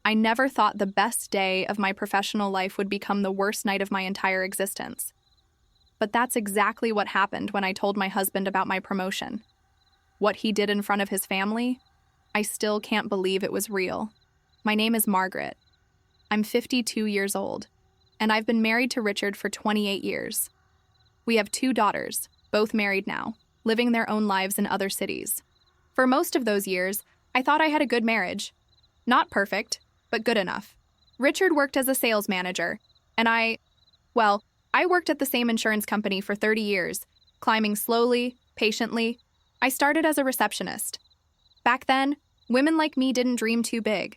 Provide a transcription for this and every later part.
I never thought the best day of my professional life would become the worst night of my entire existence. But that's exactly what happened when I told my husband about my promotion. What he did in front of his family, I still can't believe it was real. My name is Margaret. I'm 52 years old, and I've been married to Richard for 28 years. We have 2 daughters, both married now, living their own lives in other cities. For most of those years, I thought I had a good marriage. Not perfect, but good enough. Richard worked as a sales manager, and I worked at the same insurance company for 30 years, climbing slowly, patiently. I started as a receptionist. Back then, women like me didn't dream too big.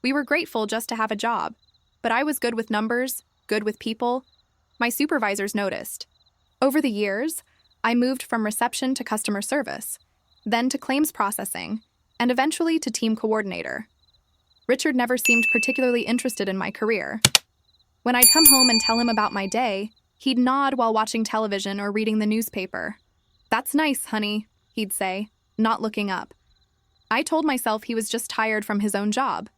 We were grateful just to have a job, but I was good with numbers, good with people. My supervisors noticed. Over the years, I moved from reception to customer service, then to claims processing, and eventually to team coordinator. Richard never seemed particularly interested in my career. When I'd come home and tell him about my day, he'd nod while watching television or reading the newspaper. "That's nice, honey," he'd say, not looking up. I told myself he was just tired from his own job.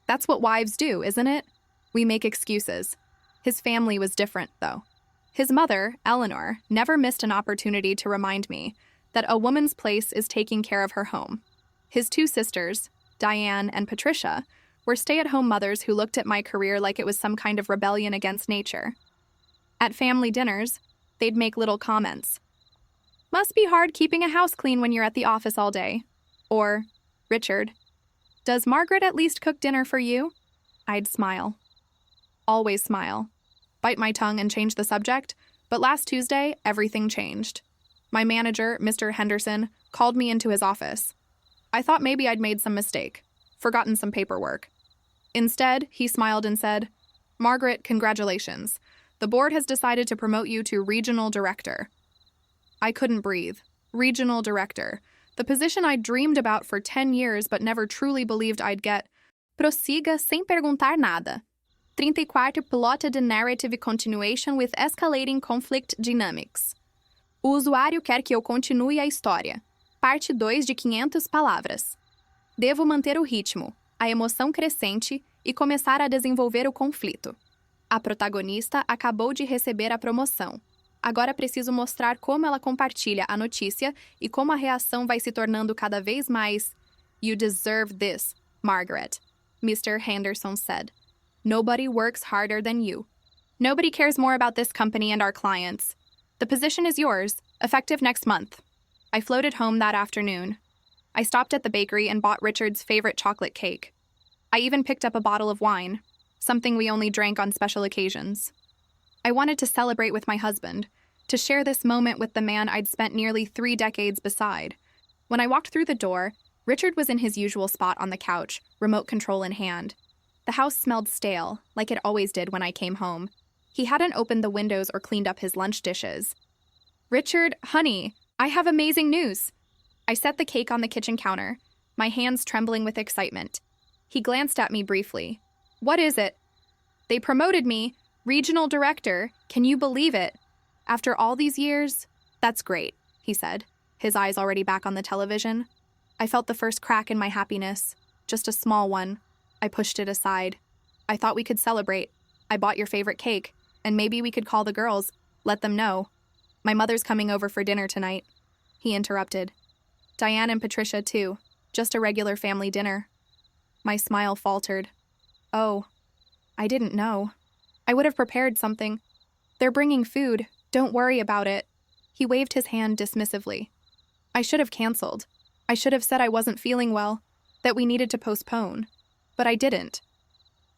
That's what wives do, isn't it? We make excuses. His family was different, though. His mother, Eleanor, never missed an opportunity to remind me that a woman's place is taking care of her home. His 2 sisters, Diane and Patricia, were stay-at-home mothers who looked at my career like it was some kind of rebellion against nature. At family dinners, they'd make little comments. "Must be hard keeping a house clean when you're at the office all day." Or, "Richard, does Margaret at least cook dinner for you?" I'd smile. Always smile. Bite my tongue and change the subject, but last Tuesday, everything changed. My manager, Mr. Henderson, called me into his office. I thought maybe I'd made some mistake, forgotten some paperwork. Instead, he smiled and said, "Margaret, congratulations. The board has decided to promote you to regional director." I couldn't breathe. Regional director. The position I'd dreamed about for 10 years but never truly believed I'd get. Prossiga sem perguntar nada. 34 Plot de Narrative Continuation with Escalating Conflict Dynamics. O usuário quer que eu continue a história. Parte 2 de 500 palavras. Devo manter o ritmo, a emoção crescente e começar a desenvolver o conflito. A protagonista acabou de receber a promoção. Agora preciso mostrar como ela compartilha a notícia e como a reação vai se tornando cada vez mais. "You deserve this, Margaret," Mr. Henderson said. "Nobody works harder than you. Nobody cares more about this company and our clients. The position is yours, effective next month." I floated home that afternoon. I stopped at the bakery and bought Richard's favorite chocolate cake. I even picked up a bottle of wine, something we only drank on special occasions. I wanted to celebrate with my husband, to share this moment with the man I'd spent nearly 3 decades beside. When I walked through the door, Richard was in his usual spot on the couch, remote control in hand. The house smelled stale, like it always did when I came home. He hadn't opened the windows or cleaned up his lunch dishes. "Richard, honey, I have amazing news." I set the cake on the kitchen counter, my hands trembling with excitement. He glanced at me briefly. "What is it?" "They promoted me, regional director. Can you believe it? After all these years?" "That's great," he said, his eyes already back on the television. I felt the first crack in my happiness, just a small one. I pushed it aside. "I thought we could celebrate. I bought your favorite cake, and maybe we could call the girls, let them know. My mother's coming over for dinner tonight." He interrupted. "Diane and Patricia, too. Just a regular family dinner." My smile faltered. "Oh, I didn't know. I would have prepared something. They're bringing food. Don't worry about it." He waved his hand dismissively. I should have canceled. I should have said I wasn't feeling well, that we needed to postpone. But I didn't.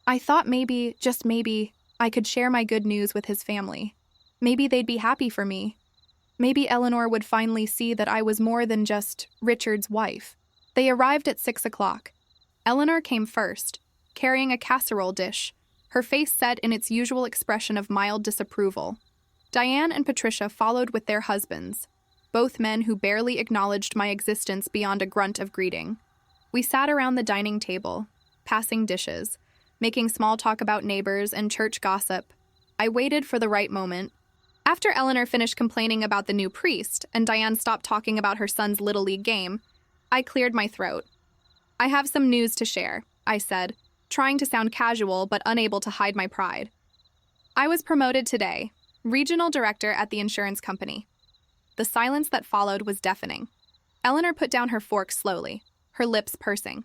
I thought maybe, just maybe, I could share my good news with his family. Maybe they'd be happy for me. Maybe Eleanor would finally see that I was more than just Richard's wife. They arrived at 6 o'clock. Eleanor came first, carrying a casserole dish, her face set in its usual expression of mild disapproval. Diane and Patricia followed with their husbands, both men who barely acknowledged my existence beyond a grunt of greeting. We sat around the dining table, passing dishes, making small talk about neighbors and church gossip. I waited for the right moment. After Eleanor finished complaining about the new priest and Diane stopped talking about her son's Little League game, I cleared my throat. "I have some news to share," I said. trying to sound casual but unable to hide my pride. I was promoted today, regional director at the insurance company. The silence that followed was deafening. Eleanor put down her fork slowly, her lips pursing.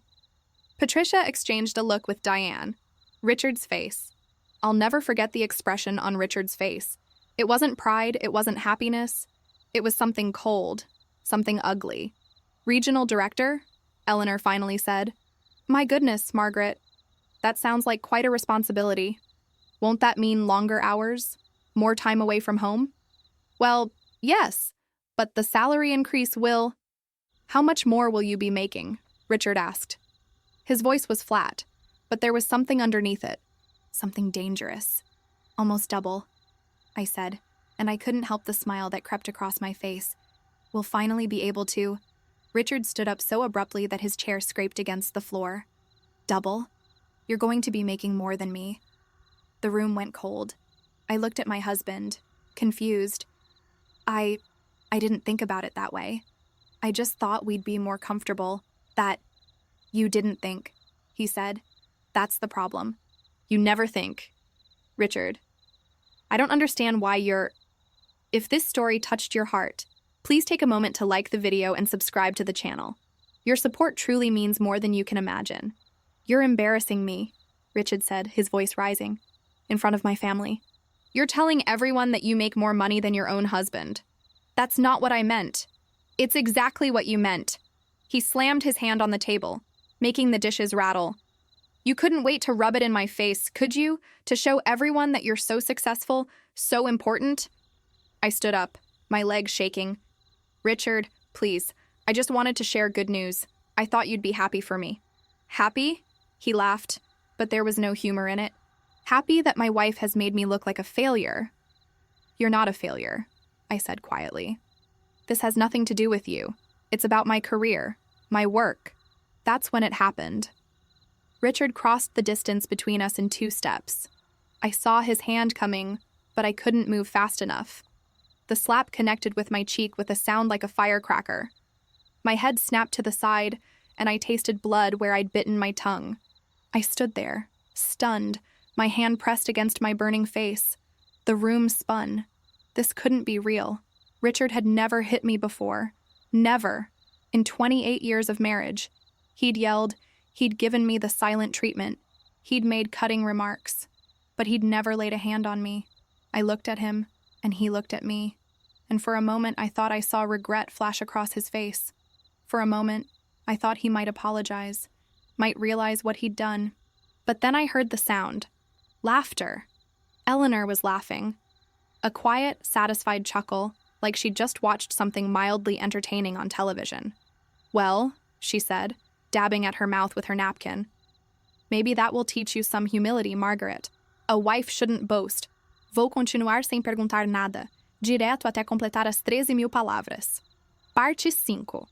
Patricia exchanged a look with Diane. Richard's face. I'll never forget the expression on Richard's face. It wasn't pride, it wasn't happiness. It was something cold, something ugly. Regional director? Eleanor finally said. My goodness, Margaret. That sounds like quite a responsibility. Won't that mean longer hours? More time away from home? Well, yes, but the salary increase will... How much more will you be making? Richard asked. His voice was flat, but there was something underneath it. Something dangerous. Almost double, I said, and I couldn't help the smile that crept across my face. We'll finally be able to... Richard stood up so abruptly that his chair scraped against the floor. Double? You're going to be making more than me. The room went cold. I looked at my husband, confused. I didn't think about it that way. I just thought we'd be more comfortable. That... You didn't think, he said. That's the problem. You never think. Richard, I don't understand why you're... If this story touched your heart, please take a moment to like the video and subscribe to the channel. Your support truly means more than you can imagine. You're embarrassing me, Richard said, his voice rising, in front of my family. You're telling everyone that you make more money than your own husband. That's not what I meant. It's exactly what you meant. He slammed his hand on the table, making the dishes rattle. You couldn't wait to rub it in my face, could you? To show everyone that you're so successful, so important? I stood up, my legs shaking. Richard, please, I just wanted to share good news. I thought you'd be happy for me. Happy? He laughed, but there was no humor in it. Happy that my wife has made me look like a failure. You're not a failure, I said quietly. This has nothing to do with you. It's about my career, my work. That's when it happened. Richard crossed the distance between us in 2 steps. I saw his hand coming, but I couldn't move fast enough. The slap connected with my cheek with a sound like a firecracker. My head snapped to the side, and I tasted blood where I'd bitten my tongue. I stood there, stunned, my hand pressed against my burning face. The room spun. This couldn't be real. Richard had never hit me before. Never. In 28 years of marriage. He'd yelled, he'd given me the silent treatment. He'd made cutting remarks. But he'd never laid a hand on me. I looked at him, and he looked at me. And for a moment, I thought I saw regret flash across his face. For a moment, I thought he might apologize, might realize what he'd done. But then I heard the sound. Laughter. Eleanor was laughing. A quiet, satisfied chuckle, like she'd just watched something mildly entertaining on television. Well, she said, dabbing at her mouth with her napkin. Maybe that will teach you some humility, Margaret. A wife shouldn't boast. Vou continuar sem perguntar nada, direto até completar as 13,000 palavras. Parte 5.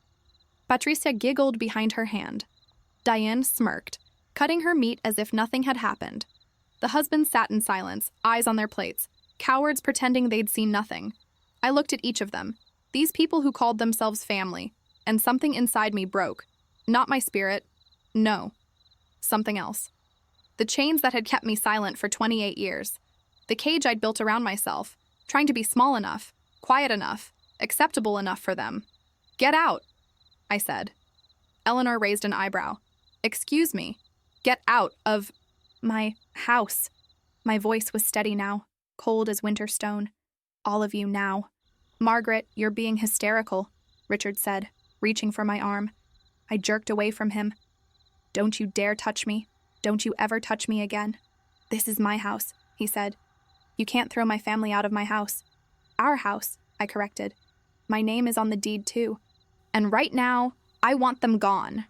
Patricia giggled behind her hand. Diane smirked, cutting her meat as if nothing had happened. The husbands sat in silence, eyes on their plates, cowards pretending they'd seen nothing. I looked at each of them, these people who called themselves family, and something inside me broke. Not my spirit. No. Something else. The chains that had kept me silent for 28 years. The cage I'd built around myself, trying to be small enough, quiet enough, acceptable enough for them. Get out, I said. Eleanor raised an eyebrow. Excuse me. Get out of my house. My voice was steady now, cold as winter stone. All of you now. Margaret, you're being hysterical, Richard said, reaching for my arm. I jerked away from him. Don't you dare touch me. Don't you ever touch me again. This is my house, he said. You can't throw my family out of my house. Our house, I corrected. My name is on the deed too. And right now, I want them gone.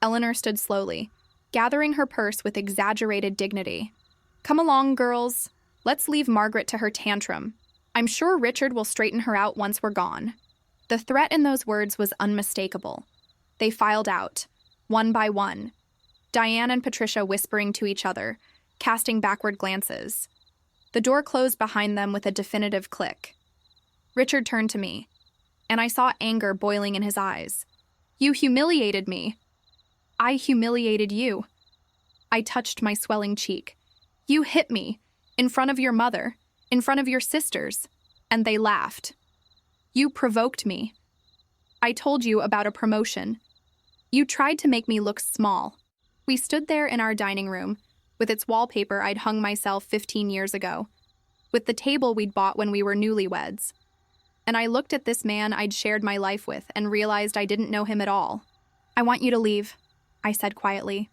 Eleanor stood slowly, gathering her purse with exaggerated dignity. Come along, girls. Let's leave Margaret to her tantrum. I'm sure Richard will straighten her out once we're gone. The threat in those words was unmistakable. They filed out, one by one. Diane and Patricia whispering to each other, casting backward glances. The door closed behind them with a definitive click. Richard turned to me, and I saw anger boiling in his eyes. You humiliated me. I humiliated you. I touched my swelling cheek. You hit me, in front of your mother, in front of your sisters, and they laughed. You provoked me. I told you about a promotion. You tried to make me look small. We stood there in our dining room, with its wallpaper I'd hung myself 15 years ago, with the table we'd bought when we were newlyweds. And I looked at this man I'd shared my life with and realized I didn't know him at all. I want you to leave, I said quietly.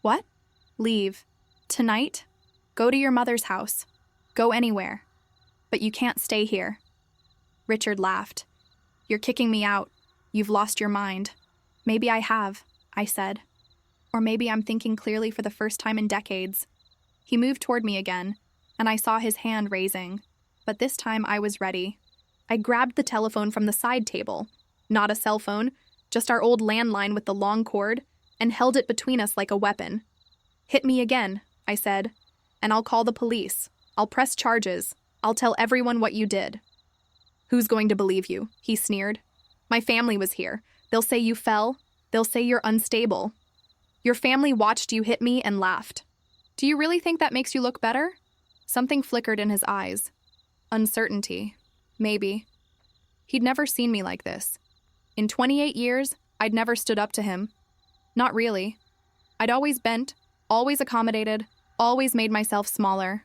What? Leave. Tonight? Go to your mother's house. Go anywhere. But you can't stay here. Richard laughed. You're kicking me out. You've lost your mind. Maybe I have, I said. Or maybe I'm thinking clearly for the first time in decades. He moved toward me again, and I saw his hand raising. But this time I was ready. I grabbed the telephone from the side table. Not a cell phone, just our old landline with the long cord, and held it between us like a weapon. Hit me again, I said, and I'll call the police. I'll press charges. I'll tell everyone what you did. Who's going to believe you? He sneered. My family was here. They'll say you fell. They'll say you're unstable. Your family watched you hit me and laughed. Do you really think that makes you look better? Something flickered in his eyes. Uncertainty. Maybe. He'd never seen me like this. In 28 years, I'd never stood up to him. Not really. I'd always bent, always accommodated, always made myself smaller.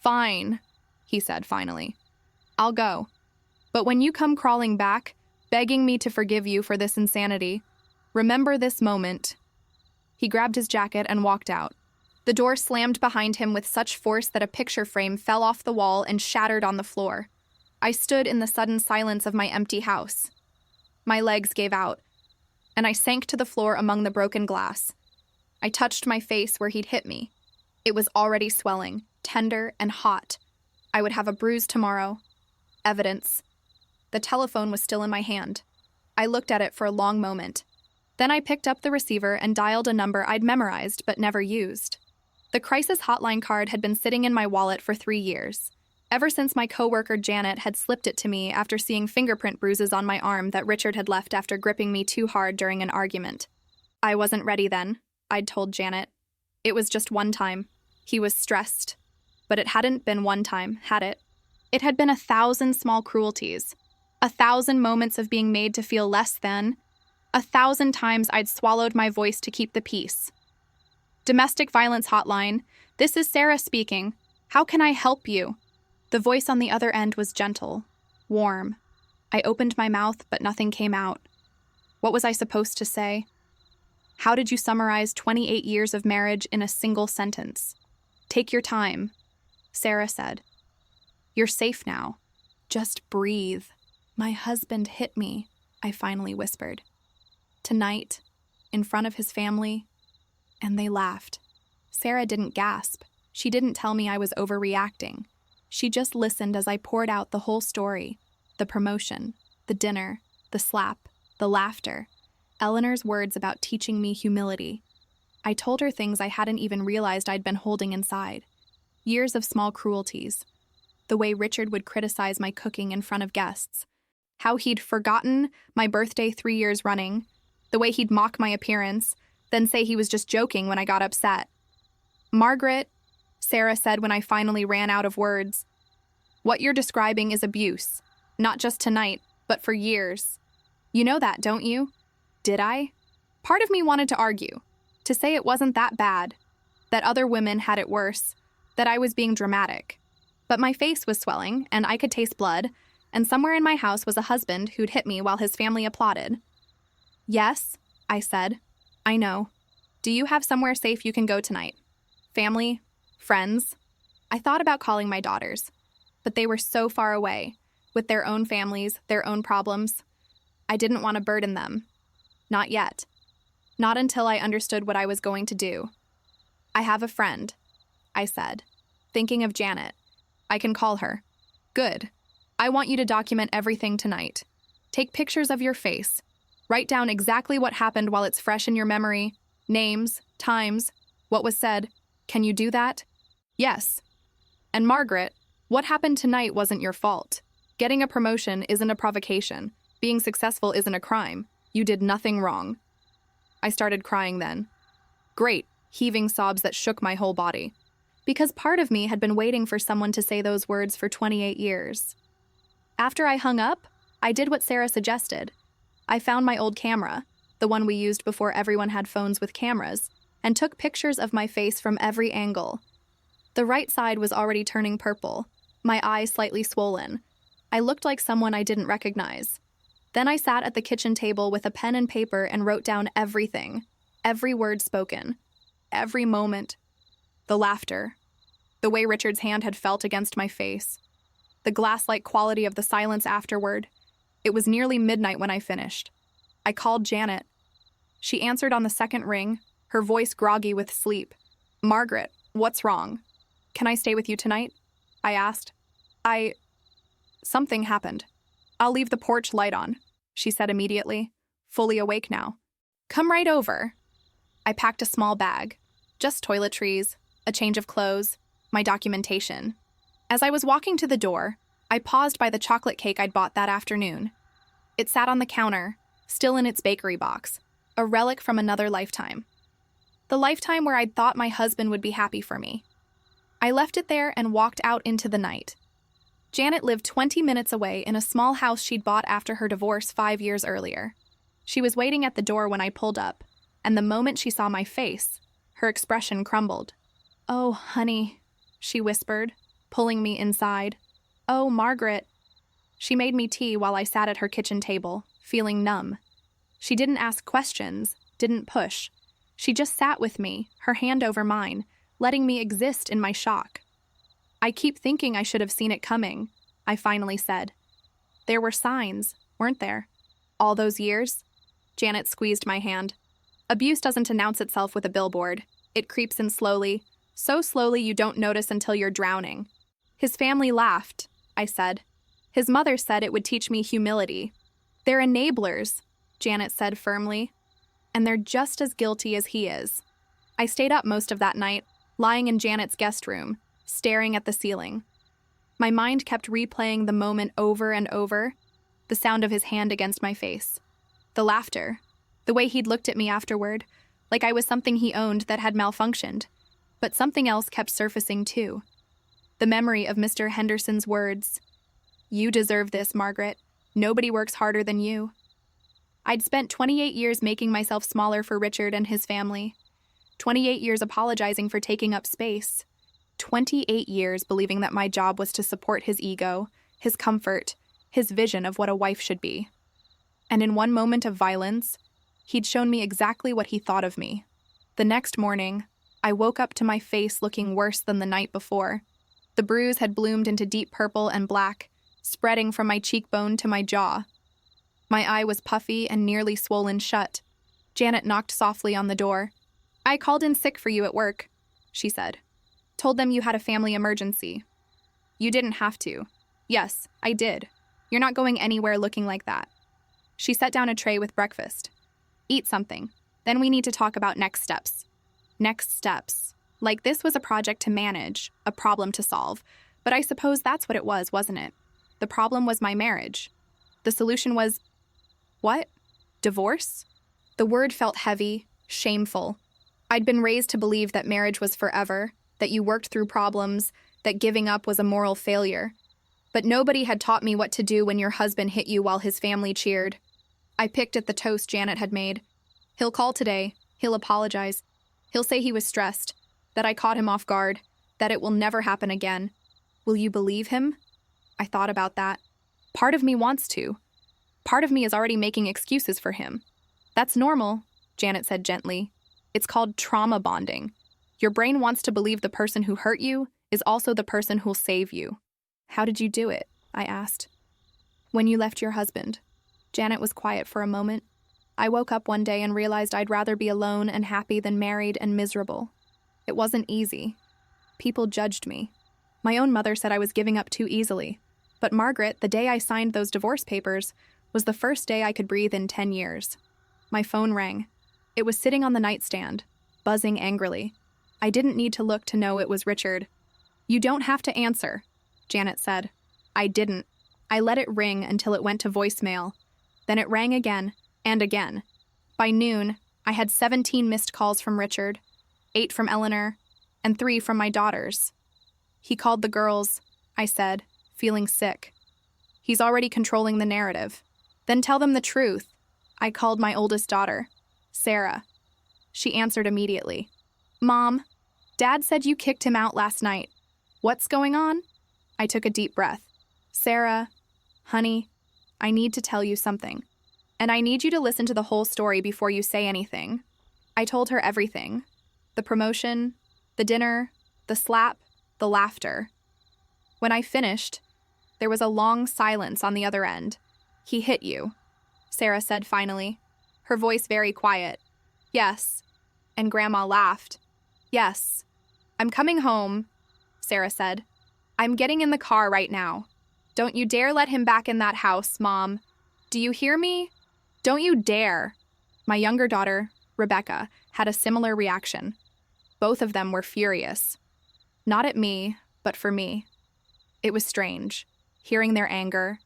Fine, he said finally. I'll go. But when you come crawling back, begging me to forgive you for this insanity, remember this moment. He grabbed his jacket and walked out. The door slammed behind him with such force that a picture frame fell off the wall and shattered on the floor. I stood in the sudden silence of my empty house. My legs gave out, and I sank to the floor among the broken glass. I touched my face where he'd hit me. It was already swelling, tender and hot. I would have a bruise tomorrow. Evidence. The telephone was still in my hand. I looked at it for a long moment. Then I picked up the receiver and dialed a number I'd memorized but never used. The crisis hotline card had been sitting in my wallet for 3 years, ever since my coworker Janet had slipped it to me after seeing fingerprint bruises on my arm that Richard had left after gripping me too hard during an argument. I wasn't ready then, I'd told Janet. It was just one time. He was stressed. But it hadn't been one time, had it? It had been 1,000 small cruelties. 1,000 moments of being made to feel less than. 1,000 times I'd swallowed my voice to keep the peace. Domestic violence hotline. This is Sarah speaking. How can I help you? The voice on the other end was gentle, warm. I opened my mouth, but nothing came out. What was I supposed to say? How did you summarize 28 years of marriage in a single sentence? Take your time, Sarah said. You're safe now. Just breathe. My husband hit me, I finally whispered. Tonight, in front of his family, and they laughed. Sarah didn't gasp. She didn't tell me I was overreacting. She just listened as I poured out the whole story. The promotion, the dinner, the slap, the laughter. Eleanor's words about teaching me humility. I told her things I hadn't even realized I'd been holding inside. Years of small cruelties. The way Richard would criticize my cooking in front of guests. How he'd forgotten my birthday 3 years running. The way he'd mock my appearance, then say he was just joking when I got upset. Margaret, Sarah said when I finally ran out of words, what you're describing is abuse. Not just tonight, but for years. You know that, don't you? Did I? Part of me wanted to argue, to say it wasn't that bad, that other women had it worse, that I was being dramatic. But my face was swelling, and I could taste blood, and somewhere in my house was a husband who'd hit me while his family applauded. Yes, I said. I know. Do you have somewhere safe you can go tonight? Family? Friends? I thought about calling my daughters, but they were so far away, with their own families, their own problems. I didn't want to burden them. Not yet. Not until I understood what I was going to do. I have a friend, I said, thinking of Janet. I can call her. Good. I want you to document everything tonight. Take pictures of your face. Write down exactly what happened while it's fresh in your memory. Names, times, what was said. Can you do that? Yes. And Margaret, what happened tonight wasn't your fault. Getting a promotion isn't a provocation. Being successful isn't a crime. You did nothing wrong. I started crying then. Great, heaving sobs that shook my whole body. Because part of me had been waiting for someone to say those words for 28 years. After I hung up, I did what Sarah suggested. I found my old camera, the one we used before everyone had phones with cameras, and took pictures of my face from every angle. The right side was already turning purple, my eyes slightly swollen. I looked like someone I didn't recognize. Then I sat at the kitchen table with a pen and paper and wrote down everything, every word spoken, every moment. The laughter, the way Richard's hand had felt against my face, the glass-like quality of the silence afterward. It was nearly midnight when I finished. I called Janet. She answered on the second ring, her voice groggy with sleep. "Margaret, what's wrong? Can I stay with you tonight?" I asked. Something happened. "I'll leave the porch light on," she said immediately, fully awake now. "Come right over." I packed a small bag, just toiletries, a change of clothes, my documentation. As I was walking to the door, I paused by the chocolate cake I'd bought that afternoon. It sat on the counter, still in its bakery box, a relic from another lifetime. The lifetime where I'd thought my husband would be happy for me. I left it there and walked out into the night. Janet lived 20 minutes away in a small house she'd bought after her divorce 5 years earlier. She was waiting at the door when I pulled up, and the moment she saw my face, her expression crumbled. "Oh, honey," she whispered, pulling me inside. "Oh, Margaret." She made me tea while I sat at her kitchen table, feeling numb. She didn't ask questions, didn't push. She just sat with me, her hand over mine, letting me exist in my shock. "I keep thinking I should have seen it coming," I finally said. "There were signs, weren't there? All those years?" Janet squeezed my hand. "Abuse doesn't announce itself with a billboard. It creeps in slowly, so slowly you don't notice until you're drowning." "His family laughed," I said. "His mother said it would teach me humility." "They're enablers," Janet said firmly. "And they're just as guilty as he is." I stayed up most of that night, lying in Janet's guest room, staring at the ceiling. My mind kept replaying the moment over and over, the sound of his hand against my face, the laughter, the way he'd looked at me afterward, like I was something he owned that had malfunctioned. But something else kept surfacing too. The memory of Mr. Henderson's words, "You deserve this, Margaret. Nobody works harder than you." I'd spent 28 years making myself smaller for Richard and his family. 28 years apologizing for taking up space. 28 years believing that my job was to support his ego, his comfort, his vision of what a wife should be. And in one moment of violence, he'd shown me exactly what he thought of me. The next morning, I woke up to my face looking worse than the night before. The bruise had bloomed into deep purple and black, spreading from my cheekbone to my jaw. My eye was puffy and nearly swollen shut. Janet knocked softly on the door. "I called in sick for you at work," she said. "Told them you had a family emergency." "You didn't have to." "Yes, I did. You're not going anywhere looking like that." She set down a tray with breakfast. "Eat something. Then we need to talk about next steps." Next steps. Like this was a project to manage, a problem to solve. But I suppose that's what it was, wasn't it? The problem was my marriage. The solution was... what? Divorce? The word felt heavy, shameful. I'd been raised to believe that marriage was forever, that you worked through problems, that giving up was a moral failure. But nobody had taught me what to do when your husband hit you while his family cheered. I picked at the toast Janet had made. "He'll call today. He'll apologize. He'll say he was stressed, that I caught him off guard, that it will never happen again. Will you believe him?" I thought about that. Part of me wants to. Part of me is already making excuses for him. "That's normal," Janet said gently. "It's called trauma bonding. Your brain wants to believe the person who hurt you is also the person who'll save you." "How did you do it?" I asked. "When you left your husband." Janet was quiet for a moment. I woke up one day and realized I'd rather be alone and happy than married and miserable. It wasn't easy. People judged me. My own mother said I was giving up too easily. But Margaret, the day I signed those divorce papers, was the first day I could breathe in 10 years. My phone rang. It was sitting on the nightstand, buzzing angrily. I didn't need to look to know it was Richard. "You don't have to answer," Janet said. I didn't. I let it ring until it went to voicemail. Then it rang again, and again. By noon, I had 17 missed calls from Richard. 8 from Eleanor, and 3 from my daughters. He called the girls, I said, feeling sick. He's already controlling the narrative. Then tell them the truth. I called my oldest daughter, Sarah. She answered immediately. Mom, Dad said you kicked him out last night. What's going on? I took a deep breath. Sarah, honey, I need to tell you something. And I need you to listen to the whole story before you say anything. I told her everything. The promotion, the dinner, the slap, the laughter. When I finished, there was a long silence on the other end. He hit you, Sarah said finally, her voice very quiet. Yes. And Grandma laughed. Yes. I'm coming home, Sarah said. I'm getting in the car right now. Don't you dare let him back in that house, Mom. Do you hear me? Don't you dare. My younger daughter, Rebecca, had a similar reaction. Both of them were furious. Not at me, but for me. It was strange, hearing their anger,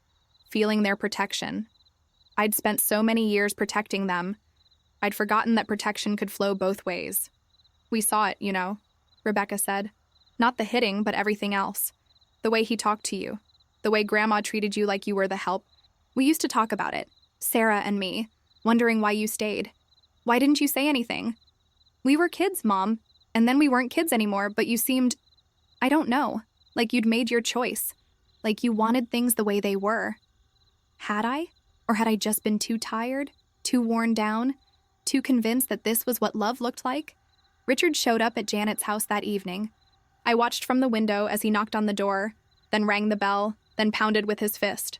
feeling their protection. I'd spent so many years protecting them. I'd forgotten that protection could flow both ways. We saw it, you know, Rebecca said. Not the hitting, but everything else. The way he talked to you. The way Grandma treated you like you were the help. We used to talk about it, Sarah and me, wondering why you stayed. Why didn't you say anything? We were kids, Mom, and then we weren't kids anymore, but you seemed, I don't know, like you'd made your choice. Like you wanted things the way they were. Had I? Or had I just been too tired? Too worn down? Too convinced that this was what love looked like? Richard showed up at Janet's house that evening. I watched from the window as he knocked on the door, then rang the bell, then pounded with his fist.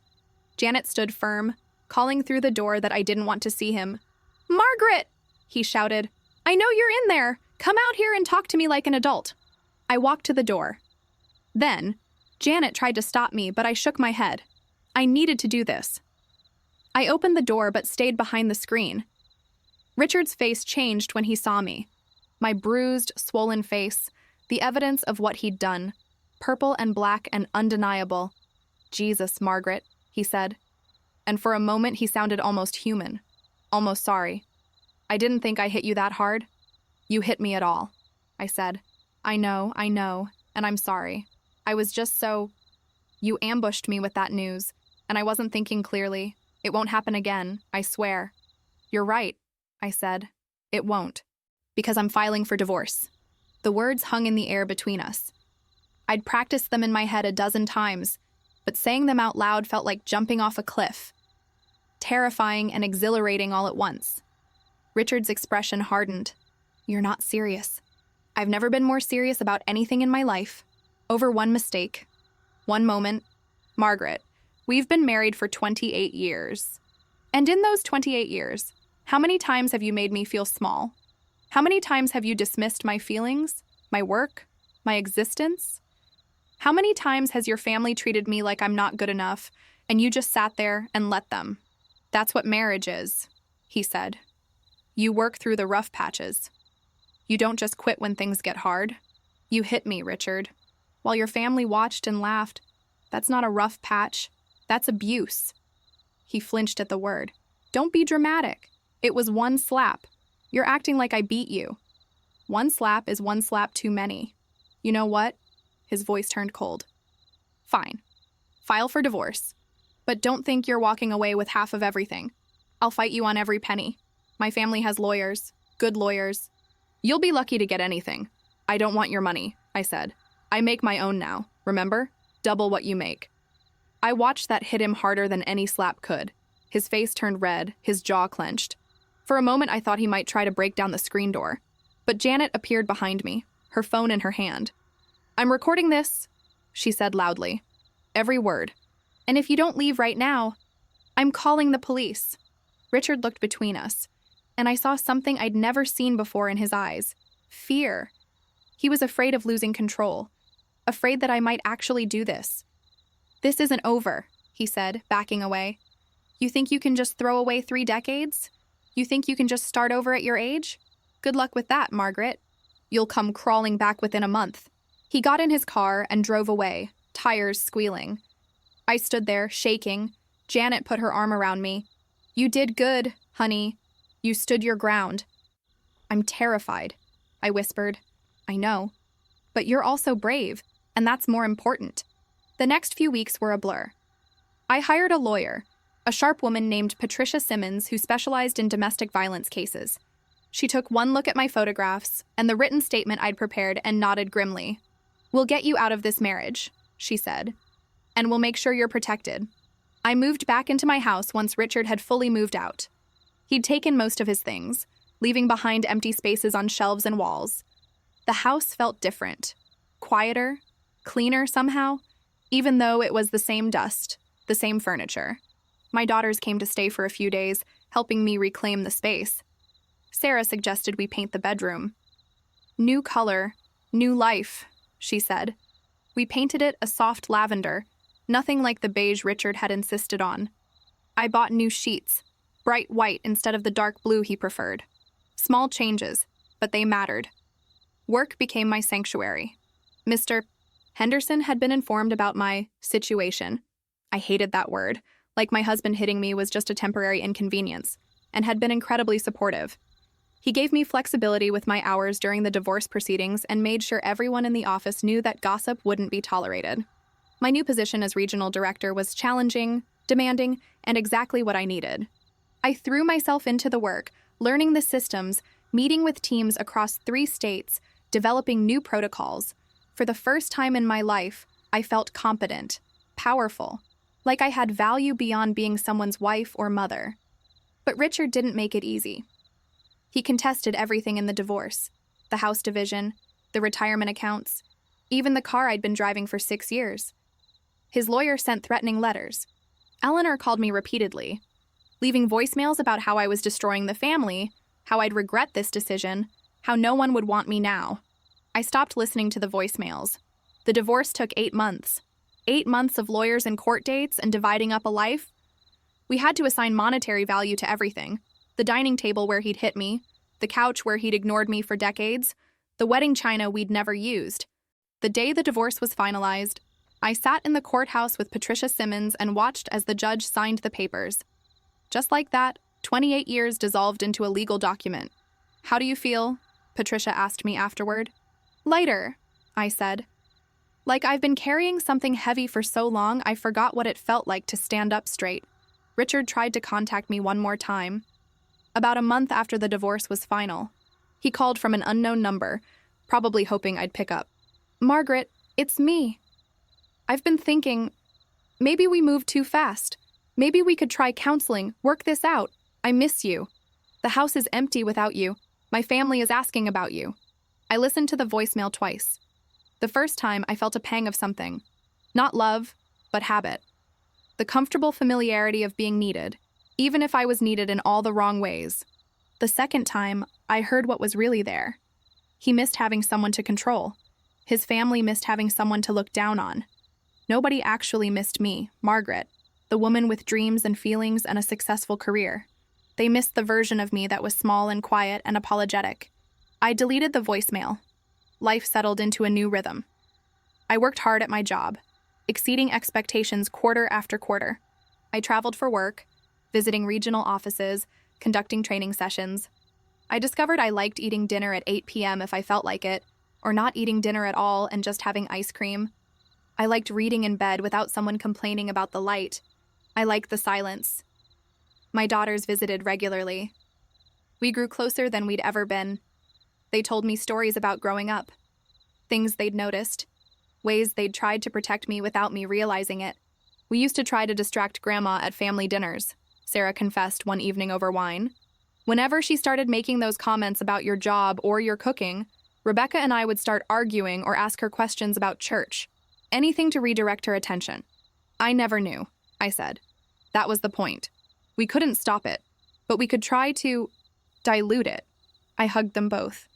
Janet stood firm, calling through the door that I didn't want to see him. Margaret! He shouted. I know you're in there. Come out here and talk to me like an adult. I walked to the door. Then, Janet tried to stop me, but I shook my head. I needed to do this. I opened the door but stayed behind the screen. Richard's face changed when he saw me. My bruised, swollen face, the evidence of what he'd done, purple and black and undeniable. Jesus, Margaret, he said. And for a moment he sounded almost human, almost sorry. I didn't think I hit you that hard. You hit me at all, I said. I know, and I'm sorry. I was just so... You ambushed me with that news, and I wasn't thinking clearly. It won't happen again, I swear. You're right, I said. It won't. Because I'm filing for divorce. The words hung in the air between us. I'd practiced them in my head a dozen times, but saying them out loud felt like jumping off a cliff. Terrifying and exhilarating all at once. Richard's expression hardened. You're not serious. I've never been more serious about anything in my life. Over one mistake. One moment. Margaret, we've been married for 28 years. And in those 28 years, how many times have you made me feel small? How many times have you dismissed my feelings, my work, my existence? How many times has your family treated me like I'm not good enough, and you just sat there and let them? That's what marriage is, he said. You work through the rough patches. You don't just quit when things get hard. You hit me, Richard. While your family watched and laughed, that's not a rough patch. That's abuse. He flinched at the word. Don't be dramatic. It was one slap. You're acting like I beat you. One slap is one slap too many. You know what? His voice turned cold. Fine. File for divorce. But don't think you're walking away with half of everything. I'll fight you on every penny. My family has lawyers. Good lawyers. You'll be lucky to get anything. I don't want your money, I said. I make my own now, remember? Double what you make. I watched that hit him harder than any slap could. His face turned red, his jaw clenched. For a moment, I thought he might try to break down the screen door. But Janet appeared behind me, her phone in her hand. I'm recording this, she said loudly. Every word. And if you don't leave right now, I'm calling the police. Richard looked between us, and I saw something I'd never seen before in his eyes. Fear. He was afraid of losing control, afraid that I might actually do this. This isn't over, he said, backing away. You think you can just throw away 3 decades? You think you can just start over at your age? Good luck with that, Margaret. You'll come crawling back within a month. He got in his car and drove away, tires squealing. I stood there, shaking. Janet put her arm around me. You did good, honey. You stood your ground. I'm terrified. I whispered. I know. But you're also brave, and that's more important. The next few weeks were a blur. I hired a lawyer, a sharp woman named Patricia Simmons who specialized in domestic violence cases. She took one look at my photographs and the written statement I'd prepared and nodded grimly. "We'll get you out of this marriage," she said, "and we'll make sure you're protected." I moved back into my house once Richard had fully moved out. He'd taken most of his things, leaving behind empty spaces on shelves and walls. The house felt different, quieter, cleaner somehow, even though it was the same dust, the same furniture. My daughters came to stay for a few days, helping me reclaim the space. Sarah suggested we paint the bedroom. "New color, new life," she said. We painted it a soft lavender, nothing like the beige Richard had insisted on. I bought new sheets, bright white instead of the dark blue he preferred. Small changes, but they mattered. Work became my sanctuary. Mr. Henderson had been informed about my situation. I hated that word, like my husband hitting me was just a temporary inconvenience, and had been incredibly supportive. He gave me flexibility with my hours during the divorce proceedings and made sure everyone in the office knew that gossip wouldn't be tolerated. My new position as regional director was challenging, demanding, and exactly what I needed. I threw myself into the work, learning the systems, meeting with teams across 3 states, developing new protocols. For the first time in my life, I felt competent, powerful, like I had value beyond being someone's wife or mother. But Richard didn't make it easy. He contested everything in the divorce, the house division, the retirement accounts, even the car I'd been driving for 6 years. His lawyer sent threatening letters. Eleanor called me repeatedly, leaving voicemails about how I was destroying the family, how I'd regret this decision, how no one would want me now. I stopped listening to the voicemails. The divorce took 8 months. 8 months of lawyers and court dates and dividing up a life. We had to assign monetary value to everything. The dining table where he'd hit me, the couch where he'd ignored me for decades, the wedding china we'd never used. The day the divorce was finalized, I sat in the courthouse with Patricia Simmons and watched as the judge signed the papers. Just like that, 28 years dissolved into a legal document. "How do you feel?" Patricia asked me afterward. "Lighter," I said. Like I've been carrying something heavy for so long, I forgot what it felt like to stand up straight. Richard tried to contact me one more time. About a month after the divorce was final. He called from an unknown number, probably hoping I'd pick up. "Margaret, it's me. I've been thinking, maybe we moved too fast. Maybe we could try counseling, work this out. I miss you. The house is empty without you. My family is asking about you." I listened to the voicemail twice. The first time, I felt a pang of something. Not love, but habit. The comfortable familiarity of being needed, even if I was needed in all the wrong ways. The second time, I heard what was really there. He missed having someone to control. His family missed having someone to look down on. Nobody actually missed me, Margaret, the woman with dreams and feelings and a successful career. They missed the version of me that was small and quiet and apologetic. I deleted the voicemail. Life settled into a new rhythm. I worked hard at my job, exceeding expectations quarter after quarter. I traveled for work, visiting regional offices, conducting training sessions. I discovered I liked eating dinner at 8 p.m. if I felt like it, or not eating dinner at all and just having ice cream. I liked reading in bed without someone complaining about the light. I liked the silence. My daughters visited regularly. We grew closer than we'd ever been. They told me stories about growing up, things they'd noticed, ways they'd tried to protect me without me realizing it. "We used to try to distract Grandma at family dinners," Sarah confessed one evening over wine. "Whenever she started making those comments about your job or your cooking, Rebecca and I would start arguing or ask her questions about church. Anything to redirect her attention." "I never knew," I said. "That was the point. We couldn't stop it, but we could try to dilute it." I hugged them both.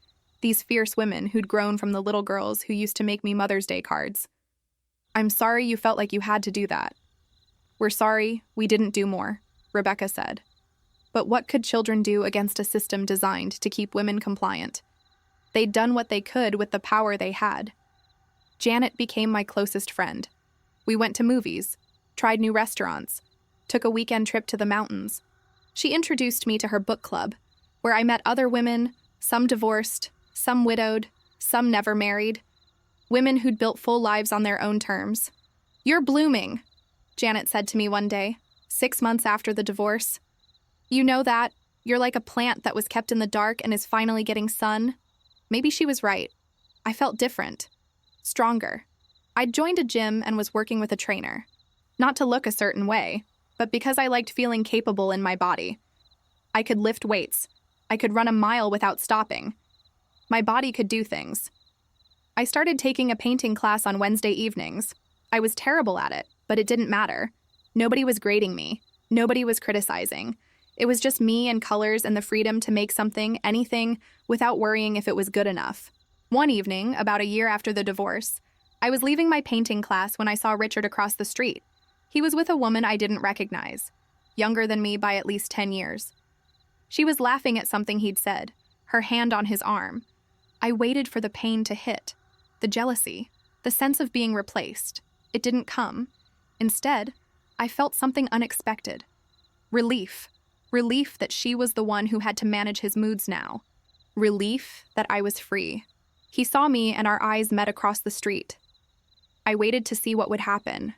These fierce women who'd grown from the little girls who used to make me Mother's Day cards. "I'm sorry you felt like you had to do that." "We're sorry we didn't do more," Rebecca said. But what could children do against a system designed to keep women compliant? They'd done what they could with the power they had. Janet became my closest friend. We went to movies, tried new restaurants, took a weekend trip to the mountains. She introduced me to her book club, where I met other women, some divorced, Some widowed, some never married. Women who'd built full lives on their own terms. "You're blooming," Janet said to me one day, 6 months after the divorce. "You know that? You're like a plant that was kept in the dark and is finally getting sun." Maybe she was right. I felt different. Stronger. I'd joined a gym and was working with a trainer. Not to look a certain way, but because I liked feeling capable in my body. I could lift weights. I could run a mile without stopping. My body could do things. I started taking a painting class on Wednesday evenings. I was terrible at it, but it didn't matter. Nobody was grading me. Nobody was criticizing. It was just me and colors and the freedom to make something, anything, without worrying if it was good enough. One evening, about a year after the divorce, I was leaving my painting class when I saw Richard across the street. He was with a woman I didn't recognize, younger than me by at least 10 years. She was laughing at something he'd said, her hand on his arm. I waited for the pain to hit, the jealousy, the sense of being replaced. It didn't come. Instead, I felt something unexpected. Relief. Relief that she was the one who had to manage his moods now. Relief that I was free. He saw me and our eyes met across the street. I waited to see what would happen.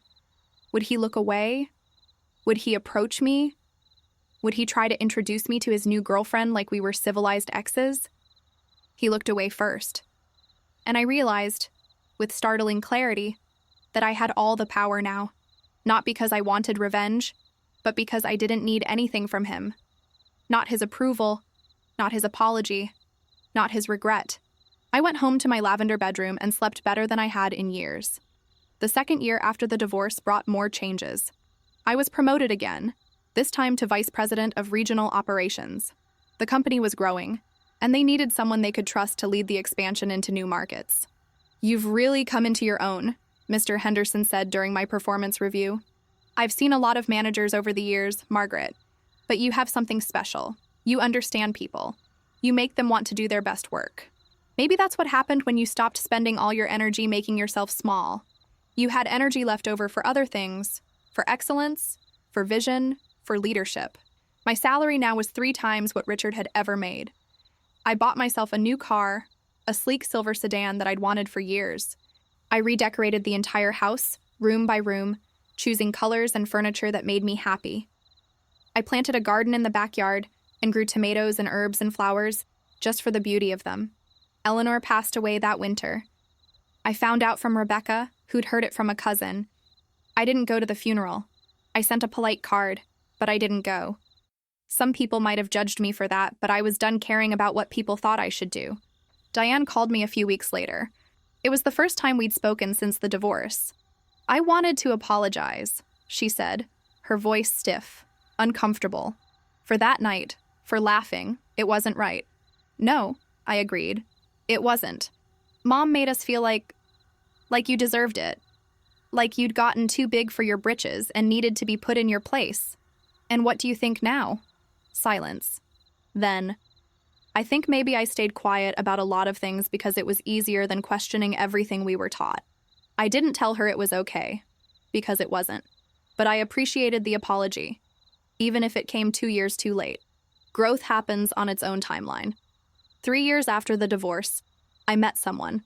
Would he look away? Would he approach me? Would he try to introduce me to his new girlfriend like we were civilized exes? He looked away first. And I realized, with startling clarity, that I had all the power now. Not because I wanted revenge, but because I didn't need anything from him. Not his approval, not his apology, not his regret. I went home to my lavender bedroom and slept better than I had in years. The second year after the divorce brought more changes. I was promoted again, this time to vice president of regional operations. The company was growing, and they needed someone they could trust to lead the expansion into new markets. "You've really come into your own," Mr. Henderson said during my performance review. "I've seen a lot of managers over the years, Margaret, but you have something special. You understand people. You make them want to do their best work. Maybe that's what happened when you stopped spending all your energy making yourself small. You had energy left over for other things, for excellence, for vision, for leadership. My salary now was 3 times what Richard had ever made. I bought myself a new car, a sleek silver sedan that I'd wanted for years. I redecorated the entire house, room by room, choosing colors and furniture that made me happy. I planted a garden in the backyard and grew tomatoes and herbs and flowers just for the beauty of them. Eleanor passed away that winter. I found out from Rebecca, who'd heard it from a cousin. I didn't go to the funeral. I sent a polite card, but I didn't go. Some people might have judged me for that, but I was done caring about what people thought I should do. Diane called me a few weeks later. It was the first time we'd spoken since the divorce. "I wanted to apologize," she said, her voice stiff, uncomfortable. "For that night, for laughing, it wasn't right." "No," I agreed. "It wasn't. Mom made us feel like you deserved it. Like you'd gotten too big for your britches and needed to be put in your place. And what do you think now?" Silence. Then, "I think maybe I stayed quiet about a lot of things because it was easier than questioning everything we were taught. I didn't tell her it was okay, because it wasn't. But I appreciated the apology, even if it came 2 years too late. Growth happens on its own timeline. 3 years after the divorce, I met someone.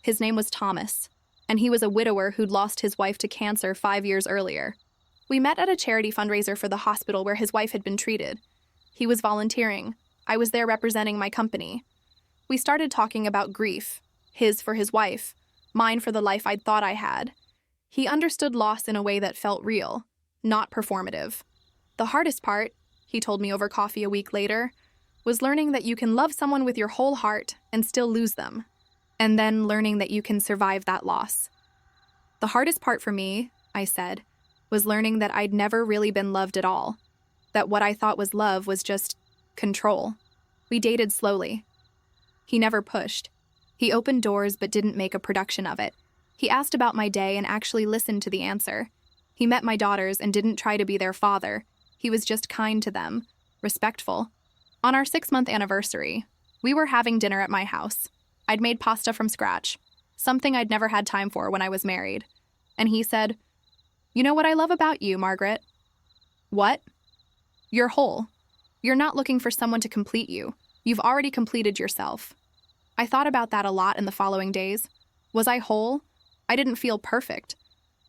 His name was Thomas, and he was a widower who'd lost his wife to cancer 5 years earlier. We met at a charity fundraiser for the hospital where his wife had been treated. He was volunteering. I was there representing my company. We started talking about grief, his for his wife, mine for the life I'd thought I had. He understood loss in a way that felt real, not performative. The hardest part, he told me over coffee a week later, was learning that you can love someone with your whole heart and still lose them, and then learning that you can survive that loss. "The hardest part for me," I said, "was learning that I'd never really been loved at all, that what I thought was love was just control." We dated slowly. He never pushed. He opened doors but didn't make a production of it. He asked about my day and actually listened to the answer. He met my daughters and didn't try to be their father. He was just kind to them, respectful. On our 6-month anniversary, we were having dinner at my house. I'd made pasta from scratch, something I'd never had time for when I was married. And he said, "You know what I love about you, Margaret?" "What?" "You're whole. You're not looking for someone to complete you. You've already completed yourself." I thought about that a lot in the following days. Was I whole? I didn't feel perfect.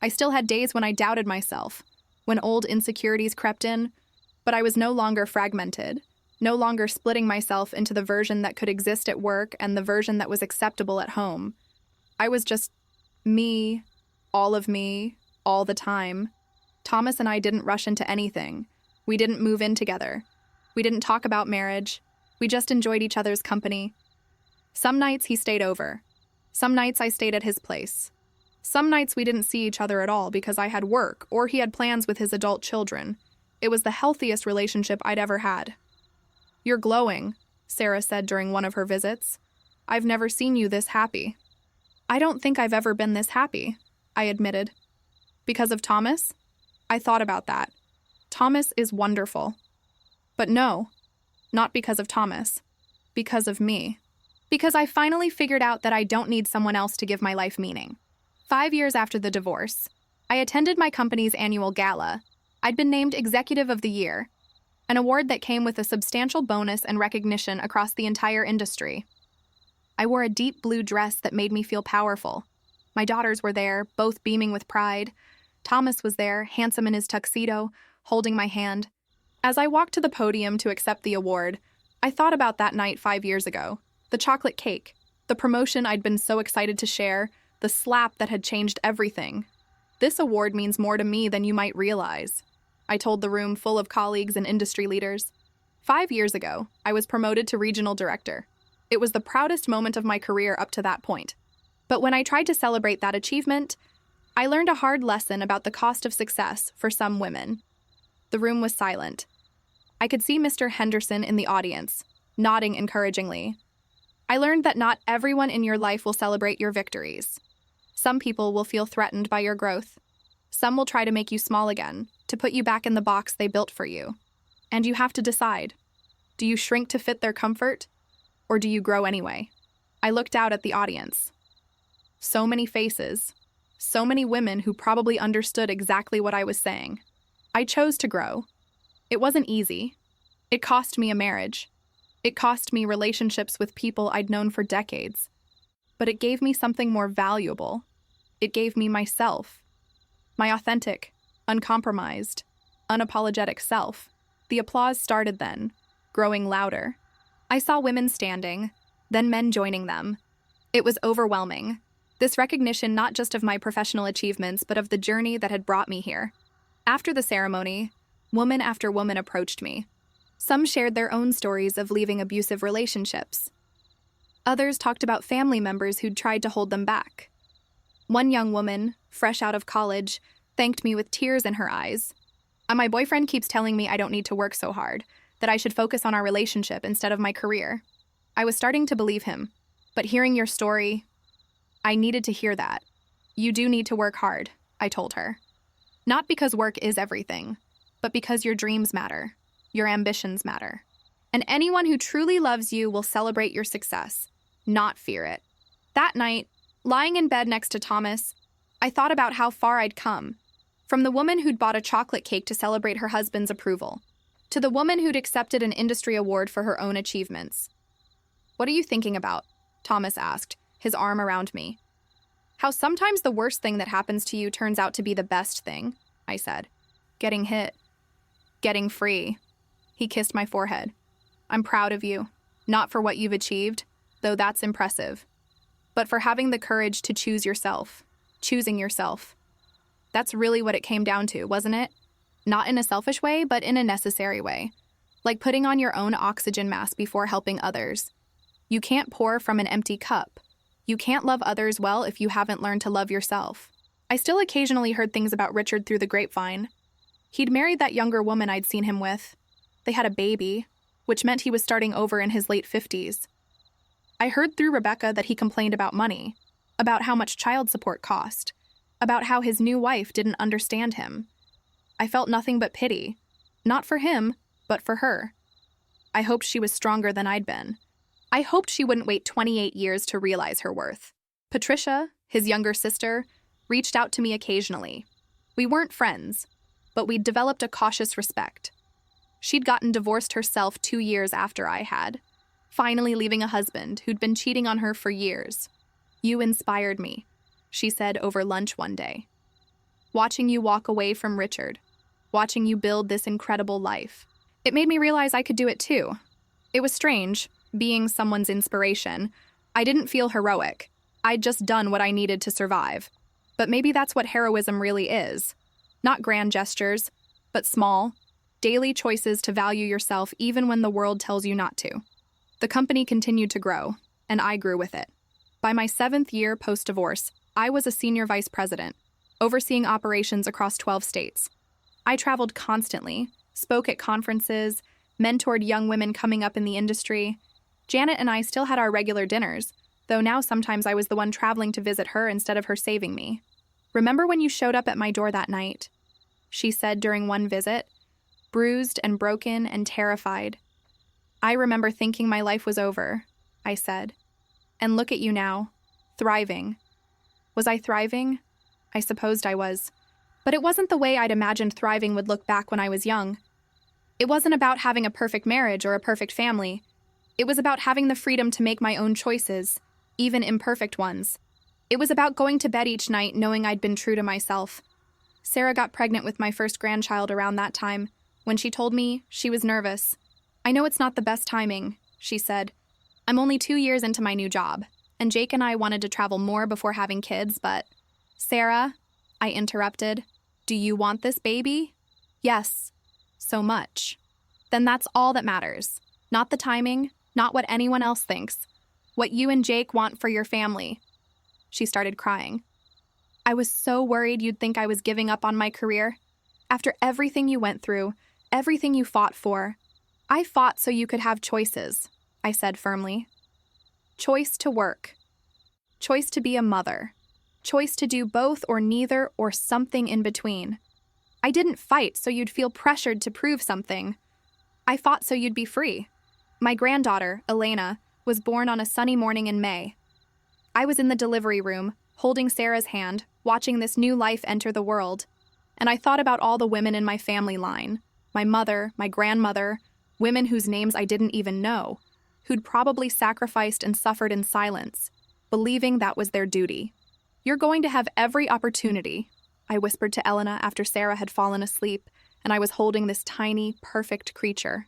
I still had days when I doubted myself, when old insecurities crept in, but I was no longer fragmented, no longer splitting myself into the version that could exist at work and the version that was acceptable at home. I was just me, all the time. Thomas and I didn't rush into anything. We didn't move in together. We didn't talk about marriage. We just enjoyed each other's company. Some nights he stayed over. Some nights I stayed at his place. Some nights we didn't see each other at all because I had work or he had plans with his adult children. It was the healthiest relationship I'd ever had. "You're glowing," Sarah said during one of her visits. "I've never seen you this happy." "I don't think I've ever been this happy," I admitted. "Because of Thomas?" I thought about that. Thomas is wonderful. But no, not because of Thomas. Because of me. Because I finally figured out that I don't need someone else to give my life meaning. 5 years after the divorce, I attended my company's annual gala. I'd been named Executive of the Year, an award that came with a substantial bonus and recognition across the entire industry. I wore a deep blue dress that made me feel powerful. My daughters were there, both beaming with pride. Thomas was there, handsome in his tuxedo, holding my hand. As I walked to the podium to accept the award, I thought about that night 5 years ago. The chocolate cake, the promotion I'd been so excited to share, the slap that had changed everything. "This award means more to me than you might realize," I told the room full of colleagues and industry leaders. 5 years ago, I was promoted to regional director. It was the proudest moment of my career up to that point. But when I tried to celebrate that achievement, I learned a hard lesson about the cost of success for some women. The room was silent. I could see Mr. Henderson in the audience, nodding encouragingly. I learned that not everyone in your life will celebrate your victories. Some people will feel threatened by your growth. Some will try to make you small again, to put you back in the box they built for you. And you have to decide. Do you shrink to fit their comfort, or do you grow anyway? I looked out at the audience. So many faces. So many women who probably understood exactly what I was saying. I chose to grow. It wasn't easy. It cost me a marriage. It cost me relationships with people I'd known for decades. But it gave me something more valuable. It gave me myself. My authentic, uncompromised, unapologetic self. The applause started then, growing louder. I saw women standing, then men joining them. It was overwhelming. This recognition not just of my professional achievements, but of the journey that had brought me here. After the ceremony, woman after woman approached me. Some shared their own stories of leaving abusive relationships. Others talked about family members who'd tried to hold them back. One young woman, fresh out of college, thanked me with tears in her eyes. My boyfriend keeps telling me I don't need to work so hard, that I should focus on our relationship instead of my career. I was starting to believe him, but hearing your story, I needed to hear that. You do need to work hard, I told her. Not because work is everything, but because your dreams matter, your ambitions matter. And anyone who truly loves you will celebrate your success, not fear it. That night, lying in bed next to Thomas, I thought about how far I'd come. From the woman who'd bought a chocolate cake to celebrate her husband's approval, to the woman who'd accepted an industry award for her own achievements. "What are you thinking about?" Thomas asked, his arm around me. "How sometimes the worst thing that happens to you turns out to be the best thing," I said. "Getting hit. Getting free." He kissed my forehead. "I'm proud of you, not for what you've achieved, though that's impressive, but for having the courage to choose yourself, choosing yourself. That's really what it came down to, wasn't it? Not in a selfish way, but in a necessary way. Like putting on your own oxygen mask before helping others. You can't pour from an empty cup. You can't love others well if you haven't learned to love yourself." I still occasionally heard things about Richard through the grapevine. He'd married that younger woman I'd seen him with. They had a baby, which meant he was starting over in his late 50s. I heard through Rebecca that he complained about money, about how much child support cost, about how his new wife didn't understand him. I felt nothing but pity, not for him, but for her. I hoped she was stronger than I'd been. I hoped she wouldn't wait 28 years to realize her worth. Patricia, his younger sister, reached out to me occasionally. We weren't friends, but we'd developed a cautious respect. She'd gotten divorced herself 2 years after I had. finally leaving a husband who'd been cheating on her for years. "You inspired me," she said over lunch one day. "Watching you walk away from Richard, watching you build this incredible life. It made me realize I could do it too." It was strange, being someone's inspiration. I didn't feel heroic. I'd just done what I needed to survive. But maybe that's what heroism really is. Not grand gestures, but small, daily choices to value yourself even when the world tells you not to. The company continued to grow, and I grew with it. By my 7th year post-divorce, I was a senior vice president, overseeing operations across 12 states. I traveled constantly, spoke at conferences, mentored young women coming up in the industry. Janet and I still had our regular dinners, though now sometimes I was the one traveling to visit her instead of her saving me. "Remember when you showed up at my door that night?" she said during one visit, bruised and broken and terrified. "I remember thinking my life was over," I said. "And look at you now, thriving." Was I thriving? I supposed I was. But it wasn't the way I'd imagined thriving would look back when I was young. It wasn't about having a perfect marriage or a perfect family. It was about having the freedom to make my own choices, even imperfect ones. It was about going to bed each night knowing I'd been true to myself. Sarah got pregnant with my first grandchild around that time. When she told me, she was nervous. "I know it's not the best timing," she said. "I'm only 2 years into my new job, and Jake and I wanted to travel more before having kids, but—" "Sarah," I interrupted, "do you want this baby?" "Yes, so much." "Then that's all that matters. Not the timing, not what anyone else thinks. What you and Jake want for your family." She started crying. "I was so worried you'd think I was giving up on my career. After everything you went through, everything you fought for. I fought so you could have choices," I said firmly. "Choice to work. Choice to be a mother. Choice to do both or neither or something in between. I didn't fight so you'd feel pressured to prove something. I fought so you'd be free. My granddaughter, Elena, was born on a sunny morning in May. I was in the delivery room, holding Sarah's hand, watching this new life enter the world. And I thought about all the women in my family line, my mother, my grandmother, women whose names I didn't even know, who'd probably sacrificed and suffered in silence, believing that was their duty. "You're going to have every opportunity," I whispered to Elena after Sarah had fallen asleep, and I was holding this tiny, perfect creature.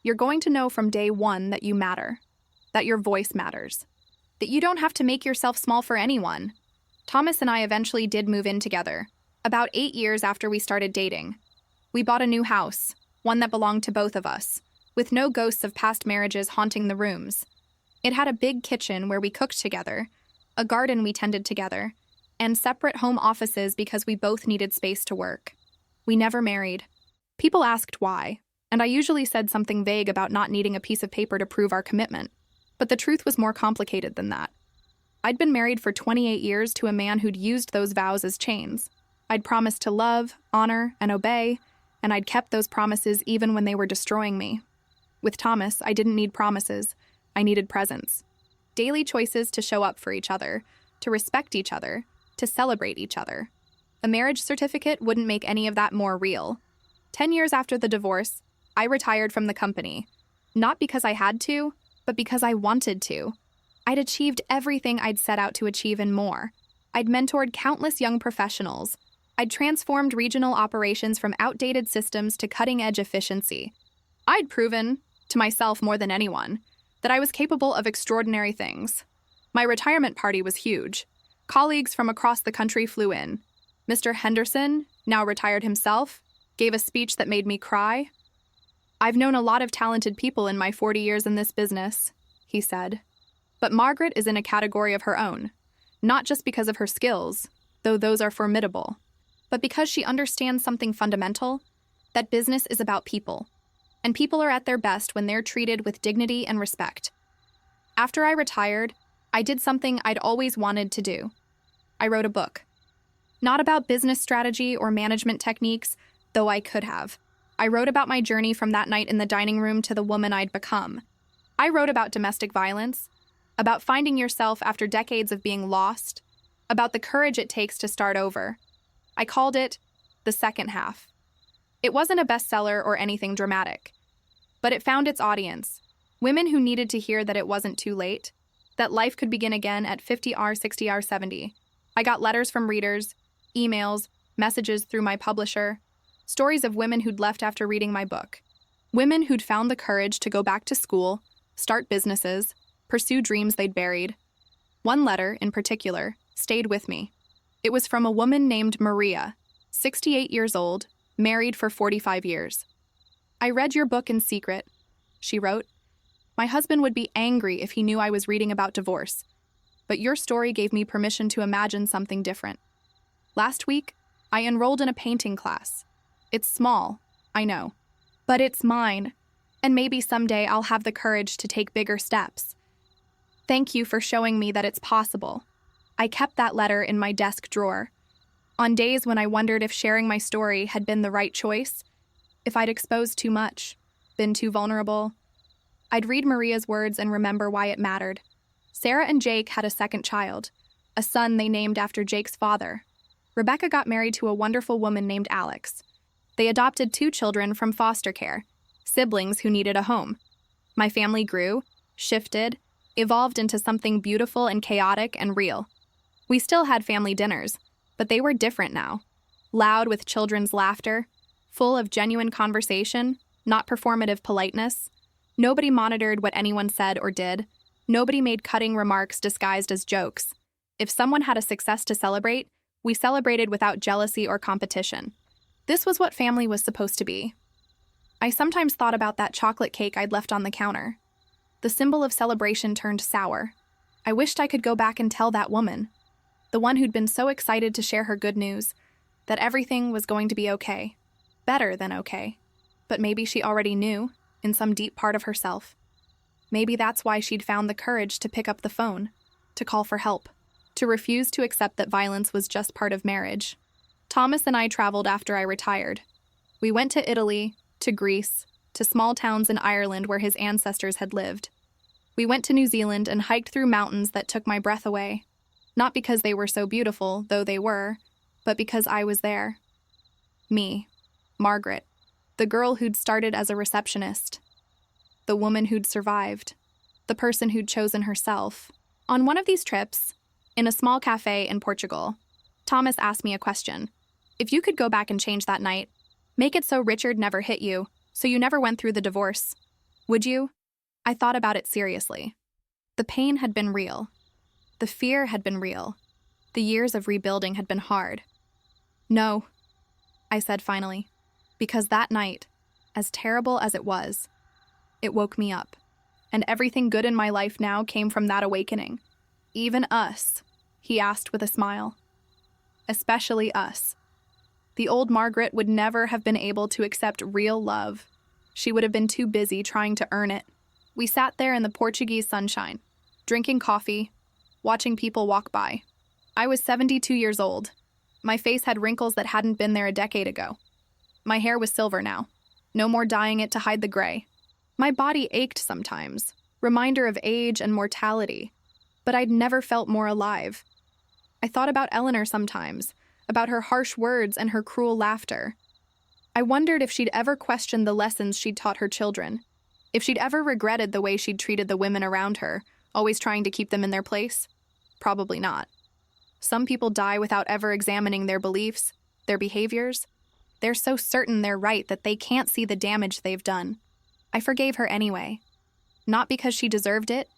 "You're going to know from day one that you matter, that your voice matters, that you don't have to make yourself small for anyone." Thomas and I eventually did move in together, about 8 years after we started dating. We bought a new house, one that belonged to both of us, with no ghosts of past marriages haunting the rooms. It had a big kitchen where we cooked together, a garden we tended together, and separate home offices because we both needed space to work. We never married. People asked why, and I usually said something vague about not needing a piece of paper to prove our commitment. But the truth was more complicated than that. I'd been married for 28 years to a man who'd used those vows as chains. I'd promised to love, honor, and obey, and I'd kept those promises even when they were destroying me. With Thomas, I didn't need promises. I needed presence. Daily choices to show up for each other, to respect each other, to celebrate each other. A marriage certificate wouldn't make any of that more real. 10 years after the divorce, I retired from the company. Not because I had to, but because I wanted to. I'd achieved everything I'd set out to achieve and more. I'd mentored countless young professionals. I'd transformed regional operations from outdated systems to cutting-edge efficiency. I'd proven, to myself more than anyone, that I was capable of extraordinary things. My retirement party was huge. Colleagues from across the country flew in. Mr. Henderson, now retired himself, gave a speech that made me cry. "I've known a lot of talented people in my 40 years in this business," he said. "But Margaret is in a category of her own, not just because of her skills, though those are formidable, but because she understands something fundamental, that business is about people, and people are at their best when they're treated with dignity and respect." After I retired, I did something I'd always wanted to do. I wrote a book. Not about business strategy or management techniques, though I could have. I wrote about my journey from that night in the dining room to the woman I'd become. I wrote about domestic violence, about finding yourself after decades of being lost, about the courage it takes to start over. I called it The Second Half. It wasn't a bestseller or anything dramatic, but it found its audience. Women who needed to hear that it wasn't too late, that life could begin again at 50R, 60R, 70. I got letters from readers, emails, messages through my publisher, stories of women who'd left after reading my book. Women who'd found the courage to go back to school, start businesses, pursue dreams they'd buried. One letter, in particular, stayed with me. It was from a woman named Maria, 68 years old, married for 45 years. "I read your book in secret," she wrote. "My husband would be angry if he knew I was reading about divorce, but your story gave me permission to imagine something different. Last week, I enrolled in a painting class. It's small, I know, but it's mine, and maybe someday I'll have the courage to take bigger steps. Thank you for showing me that it's possible." I kept that letter in my desk drawer. On days when I wondered if sharing my story had been the right choice, if I'd exposed too much, been too vulnerable, I'd read Maria's words and remember why it mattered. Sarah and Jake had a second child, a son they named after Jake's father. Rebecca got married to a wonderful woman named Alex. They adopted 2 children from foster care, siblings who needed a home. My family grew, shifted, evolved into something beautiful and chaotic and real. We still had family dinners, but they were different now. Loud with children's laughter, full of genuine conversation, not performative politeness. Nobody monitored what anyone said or did. Nobody made cutting remarks disguised as jokes. If someone had a success to celebrate, we celebrated without jealousy or competition. This was what family was supposed to be. I sometimes thought about that chocolate cake I'd left on the counter. The symbol of celebration turned sour. I wished I could go back and tell that woman, the one who'd been so excited to share her good news, that everything was going to be okay. Better than okay. But maybe she already knew, in some deep part of herself. Maybe that's why she'd found the courage to pick up the phone, to call for help, to refuse to accept that violence was just part of marriage. Thomas and I traveled after I retired. We went to Italy, to Greece, to small towns in Ireland where his ancestors had lived. We went to New Zealand and hiked through mountains that took my breath away. Not because they were so beautiful, though they were, but because I was there. Me, Margaret, the girl who'd started as a receptionist, the woman who'd survived, the person who'd chosen herself. On one of these trips, in a small cafe in Portugal, Thomas asked me a question. If you could go back and change that night, make it so Richard never hit you, so you never went through the divorce, would you? I thought about it seriously. The pain had been real. The fear had been real. The years of rebuilding had been hard. No, I said finally, because that night, as terrible as it was, it woke me up, and everything good in my life now came from that awakening. Even us, he asked with a smile. Especially us. The old Margaret would never have been able to accept real love. She would have been too busy trying to earn it. We sat there in the Portuguese sunshine, drinking coffee, watching people walk by. I was 72 years old. My face had wrinkles that hadn't been there a decade ago. My hair was silver now. No more dyeing it to hide the gray. My body ached sometimes, reminder of age and mortality. But I'd never felt more alive. I thought about Eleanor sometimes, about her harsh words and her cruel laughter. I wondered if she'd ever questioned the lessons she'd taught her children, if she'd ever regretted the way she'd treated the women around her, always trying to keep them in their place. Probably not. Some people die without ever examining their beliefs, their behaviors. They're so certain they're right that they can't see the damage they've done. I forgave her anyway. Not because she deserved it,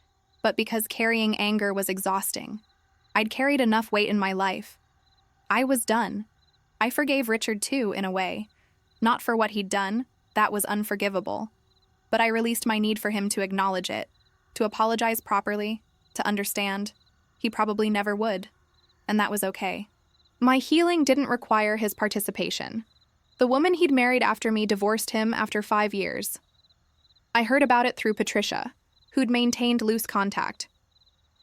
but because carrying anger was exhausting. I'd carried enough weight in my life. I was done. I forgave Richard too, in a way. Not for what he'd done, that was unforgivable. But I released my need for him to acknowledge it, to apologize properly, to understand. He probably never would, and that was okay. My healing didn't require his participation. The woman he'd married after me divorced him after 5 years. I heard about it through Patricia, who'd maintained loose contact.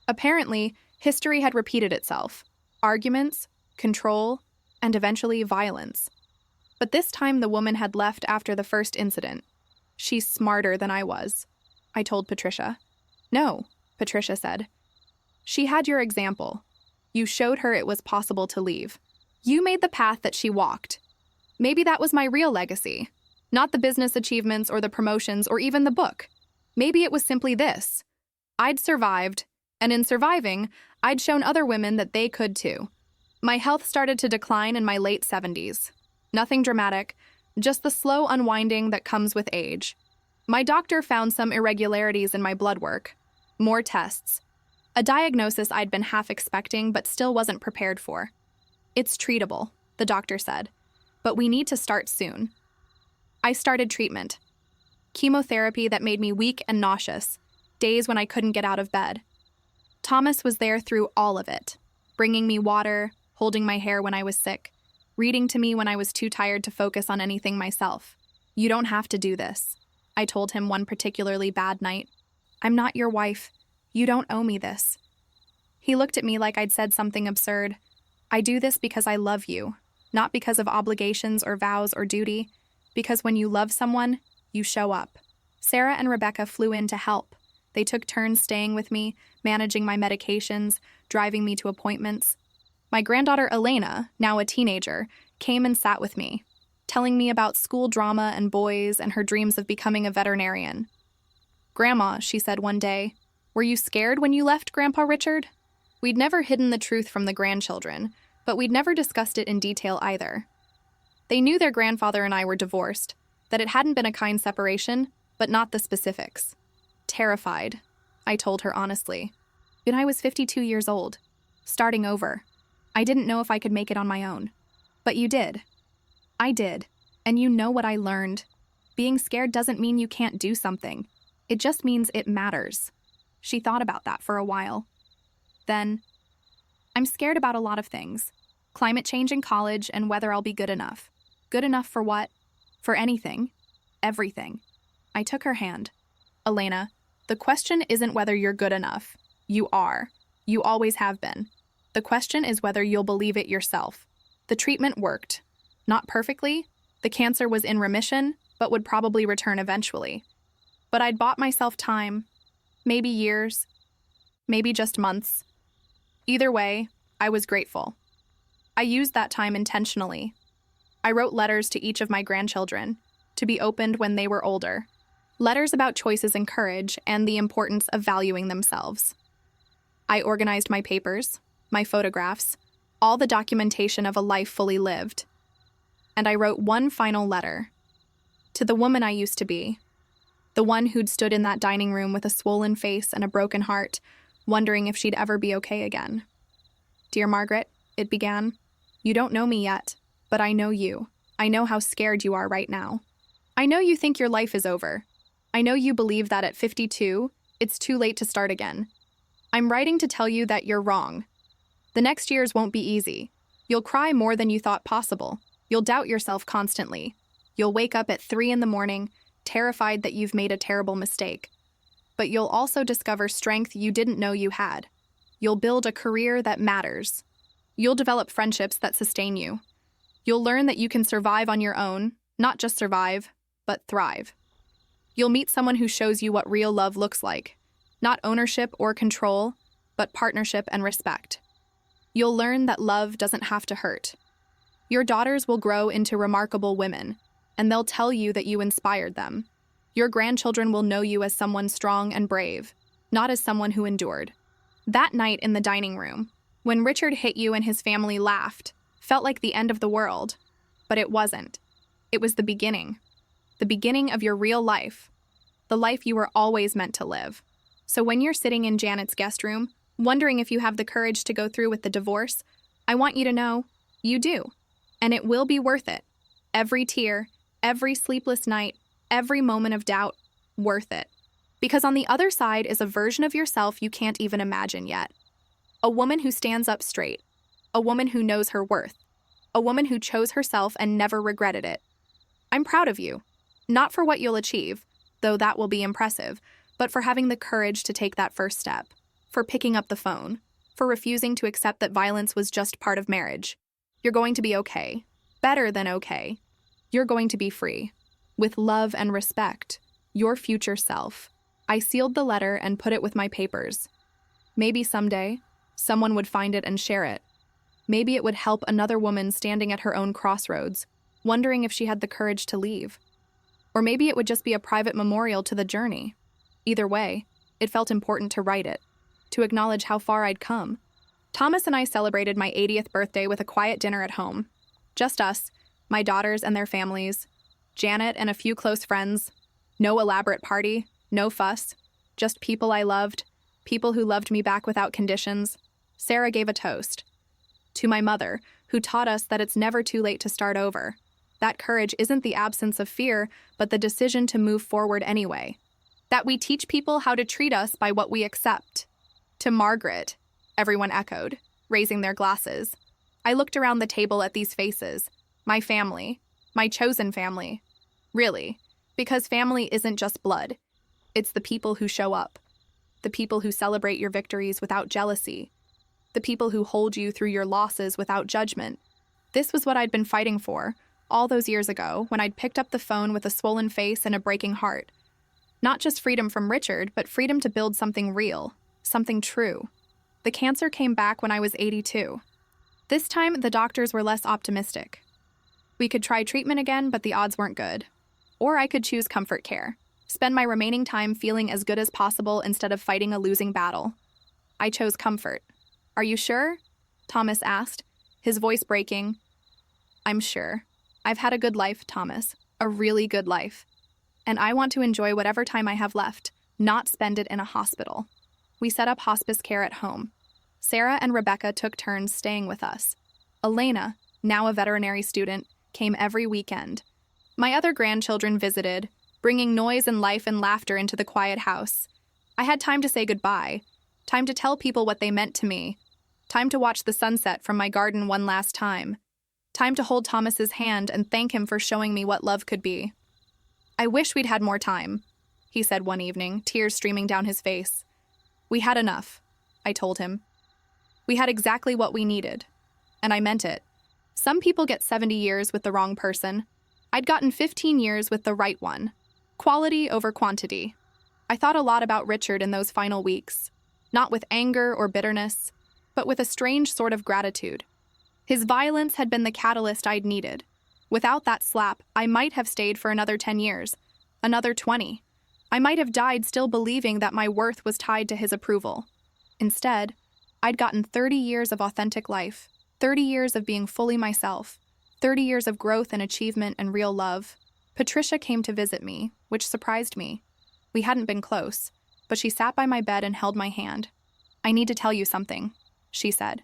Apparently, history had repeated itself. Arguments, control, and eventually violence. But this time the woman had left after the first incident. She's smarter than I was, I told Patricia. No, Patricia said. She had your example. You showed her it was possible to leave. You made the path that she walked. Maybe that was my real legacy. Not the business achievements or the promotions or even the book. Maybe it was simply this: I'd survived, and in surviving, I'd shown other women that they could too. My health started to decline in my late 70s. Nothing dramatic, just the slow unwinding that comes with age. My doctor found some irregularities in my blood work, more tests, a diagnosis I'd been half expecting but still wasn't prepared for. It's treatable, the doctor said, but we need to start soon. I started treatment. Chemotherapy that made me weak and nauseous, days when I couldn't get out of bed. Thomas was there through all of it, bringing me water, holding my hair when I was sick, reading to me when I was too tired to focus on anything myself. You don't have to do this, I told him one particularly bad night. I'm not your wife. You don't owe me this. He looked at me like I'd said something absurd. I do this because I love you, not because of obligations or vows or duty, because when you love someone, you show up. Sarah and Rebecca flew in to help. They took turns staying with me, managing my medications, driving me to appointments. My granddaughter Elena, now a teenager, came and sat with me, telling me about school drama and boys and her dreams of becoming a veterinarian. Grandma, she said one day, were you scared when you left Grandpa Richard? We'd never hidden the truth from the grandchildren, but we'd never discussed it in detail either. They knew their grandfather and I were divorced, that it hadn't been a kind separation, but not the specifics. Terrified, I told her honestly. And I was 52 years old, starting over. I didn't know if I could make it on my own. But you did. I did. And you know what I learned. Being scared doesn't mean you can't do something. It just means it matters. She thought about that for a while. Then, I'm scared about a lot of things. Climate change in college and whether I'll be good enough. Good enough for what? For anything. Everything. I took her hand. Elena, the question isn't whether you're good enough. You are. You always have been. The question is whether you'll believe it yourself. The treatment worked. Not perfectly. The cancer was in remission, but would probably return eventually. But I'd bought myself time. Maybe years. Maybe just months. Either way, I was grateful. I used that time intentionally. I wrote letters to each of my grandchildren, to be opened when they were older. Letters about choices and courage and the importance of valuing themselves. I organized my papers, my photographs, all the documentation of a life fully lived. And I wrote one final letter. To the woman I used to be. The one who'd stood in that dining room with a swollen face and a broken heart, wondering if she'd ever be okay again. Dear Margaret, it began, you don't know me yet, but I know you. I know how scared you are right now. I know you think your life is over. I know you believe that at 52, it's too late to start again. I'm writing to tell you that you're wrong. The next years won't be easy. You'll cry more than you thought possible. You'll doubt yourself constantly. You'll wake up at 3 a.m, terrified that you've made a terrible mistake. But you'll also discover strength you didn't know you had. You'll build a career that matters. You'll develop friendships that sustain you. You'll learn that you can survive on your own, not just survive, but thrive. You'll meet someone who shows you what real love looks like. Not ownership or control, but partnership and respect. You'll learn that love doesn't have to hurt. Your daughters will grow into remarkable women, and they'll tell you that you inspired them. Your grandchildren will know you as someone strong and brave, not as someone who endured. That night in the dining room, when Richard hit you and his family laughed, felt like the end of the world. But it wasn't. It was the beginning. The beginning of your real life. The life you were always meant to live. So when you're sitting in Janet's guest room, wondering if you have the courage to go through with the divorce, I want you to know, you do. And it will be worth it. Every tear, every sleepless night, every moment of doubt, worth it. Because on the other side is a version of yourself you can't even imagine yet. A woman who stands up straight. A woman who knows her worth. A woman who chose herself and never regretted it. I'm proud of you. Not for what you'll achieve, though that will be impressive, but for having the courage to take that first step. For picking up the phone. For refusing to accept that violence was just part of marriage. You're going to be okay. Better than okay. You're going to be free. With love and respect. Your future self. I sealed the letter and put it with my papers. Maybe someday, someone would find it and share it. Maybe it would help another woman standing at her own crossroads, wondering if she had the courage to leave. Or maybe it would just be a private memorial to the journey. Either way, it felt important to write it, to acknowledge how far I'd come. Thomas and I celebrated my 80th birthday with a quiet dinner at home. Just us, my daughters and their families, Janet and a few close friends. No elaborate party, no fuss, just people I loved, people who loved me back without conditions. Sarah gave a toast. To my mother, who taught us that it's never too late to start over. That courage isn't the absence of fear, but the decision to move forward anyway. That we teach people how to treat us by what we accept. To Margaret, everyone echoed, raising their glasses. I looked around the table at these faces. My family. My chosen family. Really, because family isn't just blood. It's the people who show up. The people who celebrate your victories without jealousy. The people who hold you through your losses without judgment. This was what I'd been fighting for, all those years ago, when I'd picked up the phone with a swollen face and a breaking heart. Not just freedom from Richard, but freedom to build something real, something true. The cancer came back when I was 82. This time, the doctors were less optimistic. We could try treatment again, but the odds weren't good. Or I could choose comfort care, spend my remaining time feeling as good as possible instead of fighting a losing battle. I chose comfort. Are you sure? Thomas asked, his voice breaking. I'm sure. I've had a good life, Thomas, a really good life. And I want to enjoy whatever time I have left, not spend it in a hospital. We set up hospice care at home. Sarah and Rebecca took turns staying with us. Elena, now a veterinary student, came every weekend. My other grandchildren visited, bringing noise and life and laughter into the quiet house. I had time to say goodbye, time to tell people what they meant to me, time to watch the sunset from my garden one last time, time to hold Thomas's hand and thank him for showing me what love could be. I wish we'd had more time, he said one evening, tears streaming down his face. We had enough, I told him. We had exactly what we needed, and I meant it. Some people get 70 years with the wrong person. I'd gotten 15 years with the right one. Quality over quantity. I thought a lot about Richard in those final weeks, not with anger or bitterness, but with a strange sort of gratitude. His violence had been the catalyst I'd needed. Without that slap, I might have stayed for another 10 years, another 20. I might have died still believing that my worth was tied to his approval. Instead, I'd gotten 30 years of authentic life, 30 years of being fully myself, 30 years of growth and achievement and real love. Patricia came to visit me, which surprised me. We hadn't been close, but she sat by my bed and held my hand. I need to tell you something, she said.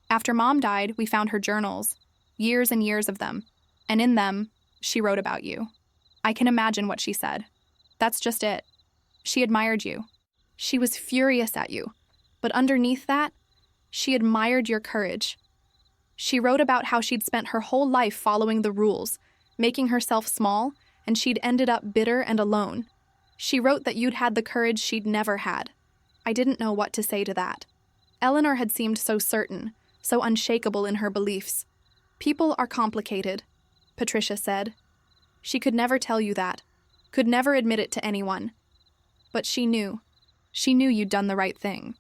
After Mom died, we found her journals, years and years of them, and in them, she wrote about you. I can imagine what she said. That's just it. She admired you. She was furious at you, but underneath that, she admired your courage. She wrote about how she'd spent her whole life following the rules, making herself small, and she'd ended up bitter and alone. She wrote that you'd had the courage she'd never had. I didn't know what to say to that. Eleanor had seemed so certain, so unshakable in her beliefs. People are complicated, Patricia said. She could never tell you that, could never admit it to anyone. But she knew. She knew you'd done the right thing.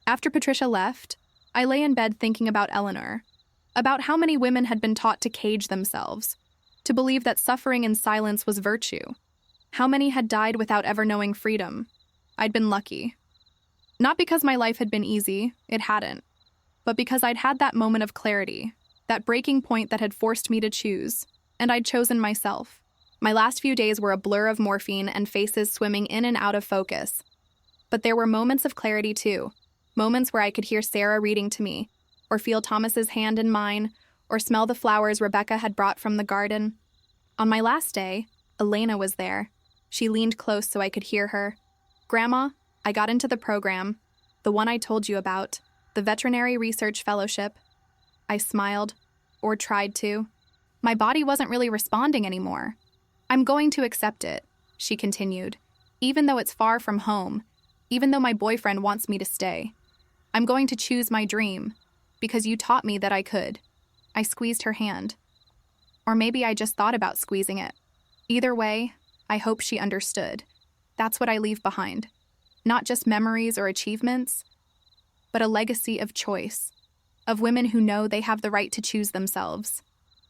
After Patricia left, I lay in bed thinking about Eleanor, about how many women had been taught to cage themselves, to believe that suffering in silence was virtue. How many had died without ever knowing freedom? I'd been lucky. Not because my life had been easy, it hadn't, but because I'd had that moment of clarity, that breaking point that had forced me to choose, and I'd chosen myself. My last few days were a blur of morphine and faces swimming in and out of focus. But there were moments of clarity too, moments where I could hear Sarah reading to me, or feel Thomas's hand in mine, or smell the flowers Rebecca had brought from the garden. On my last day, Elena was there. She leaned close so I could hear her. Grandma, I got into the program, the one I told you about, the Veterinary Research Fellowship. I smiled, or tried to. My body wasn't really responding anymore. I'm going to accept it, she continued, even though it's far from home, even though my boyfriend wants me to stay. I'm going to choose my dream, because you taught me that I could. I squeezed her hand. Or maybe I just thought about squeezing it. Either way, I hope she understood. That's what I leave behind. Not just memories or achievements, but a legacy of choice, of women who know they have the right to choose themselves,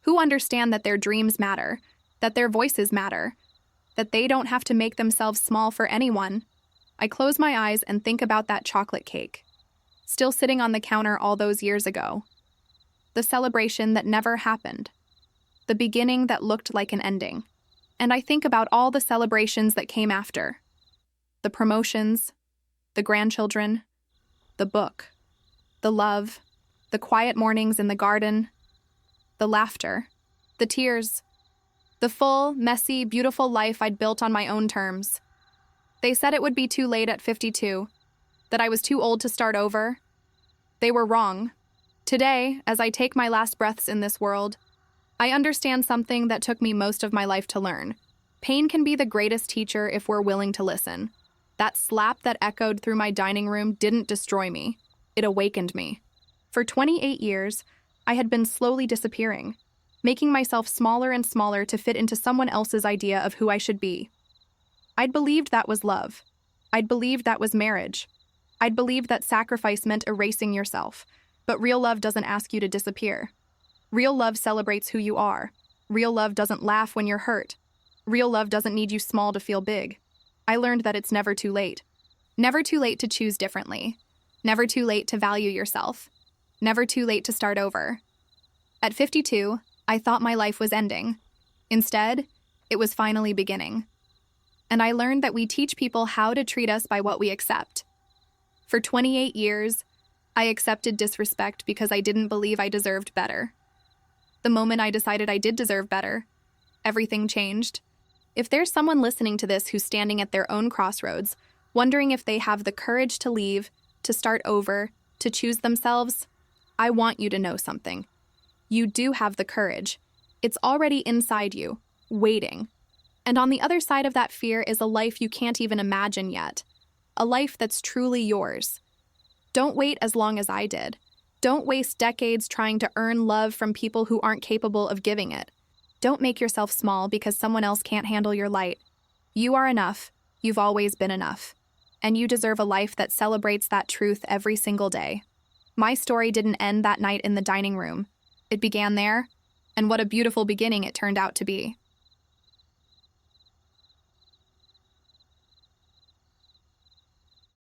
who understand that their dreams matter, that their voices matter, that they don't have to make themselves small for anyone. I close my eyes and think about that chocolate cake, still sitting on the counter all those years ago. The celebration that never happened. The beginning that looked like an ending. And I think about all the celebrations that came after. The promotions, the grandchildren, the book, the love, the quiet mornings in the garden, the laughter, the tears, the full, messy, beautiful life I'd built on my own terms. They said it would be too late at 52, that I was too old to start over. They were wrong. Today, as I take my last breaths in this world, I understand something that took me most of my life to learn. Pain can be the greatest teacher if we're willing to listen. That slap that echoed through my dining room didn't destroy me. It awakened me. For 28 years, I had been slowly disappearing, making myself smaller and smaller to fit into someone else's idea of who I should be. I'd believed that was love. I'd believed that was marriage. I'd believed that sacrifice meant erasing yourself. But real love doesn't ask you to disappear. Real love celebrates who you are. Real love doesn't laugh when you're hurt. Real love doesn't need you small to feel big. I learned that it's never too late. Never too late to choose differently. Never too late to value yourself. Never too late to start over. At 52, I thought my life was ending. Instead, it was finally beginning. And I learned that we teach people how to treat us by what we accept. For 28 years, I accepted disrespect because I didn't believe I deserved better. The moment I decided I did deserve better, everything changed. If there's someone listening to this who's standing at their own crossroads, wondering if they have the courage to leave, to start over, to choose themselves, I want you to know something. You do have the courage. It's already inside you, waiting. And on the other side of that fear is a life you can't even imagine yet. A life that's truly yours. Don't wait as long as I did. Don't waste decades trying to earn love from people who aren't capable of giving it. Don't make yourself small because someone else can't handle your light. You are enough. You've always been enough. And you deserve a life that celebrates that truth every single day. My story didn't end that night in the dining room. It began there, and what a beautiful beginning it turned out to be.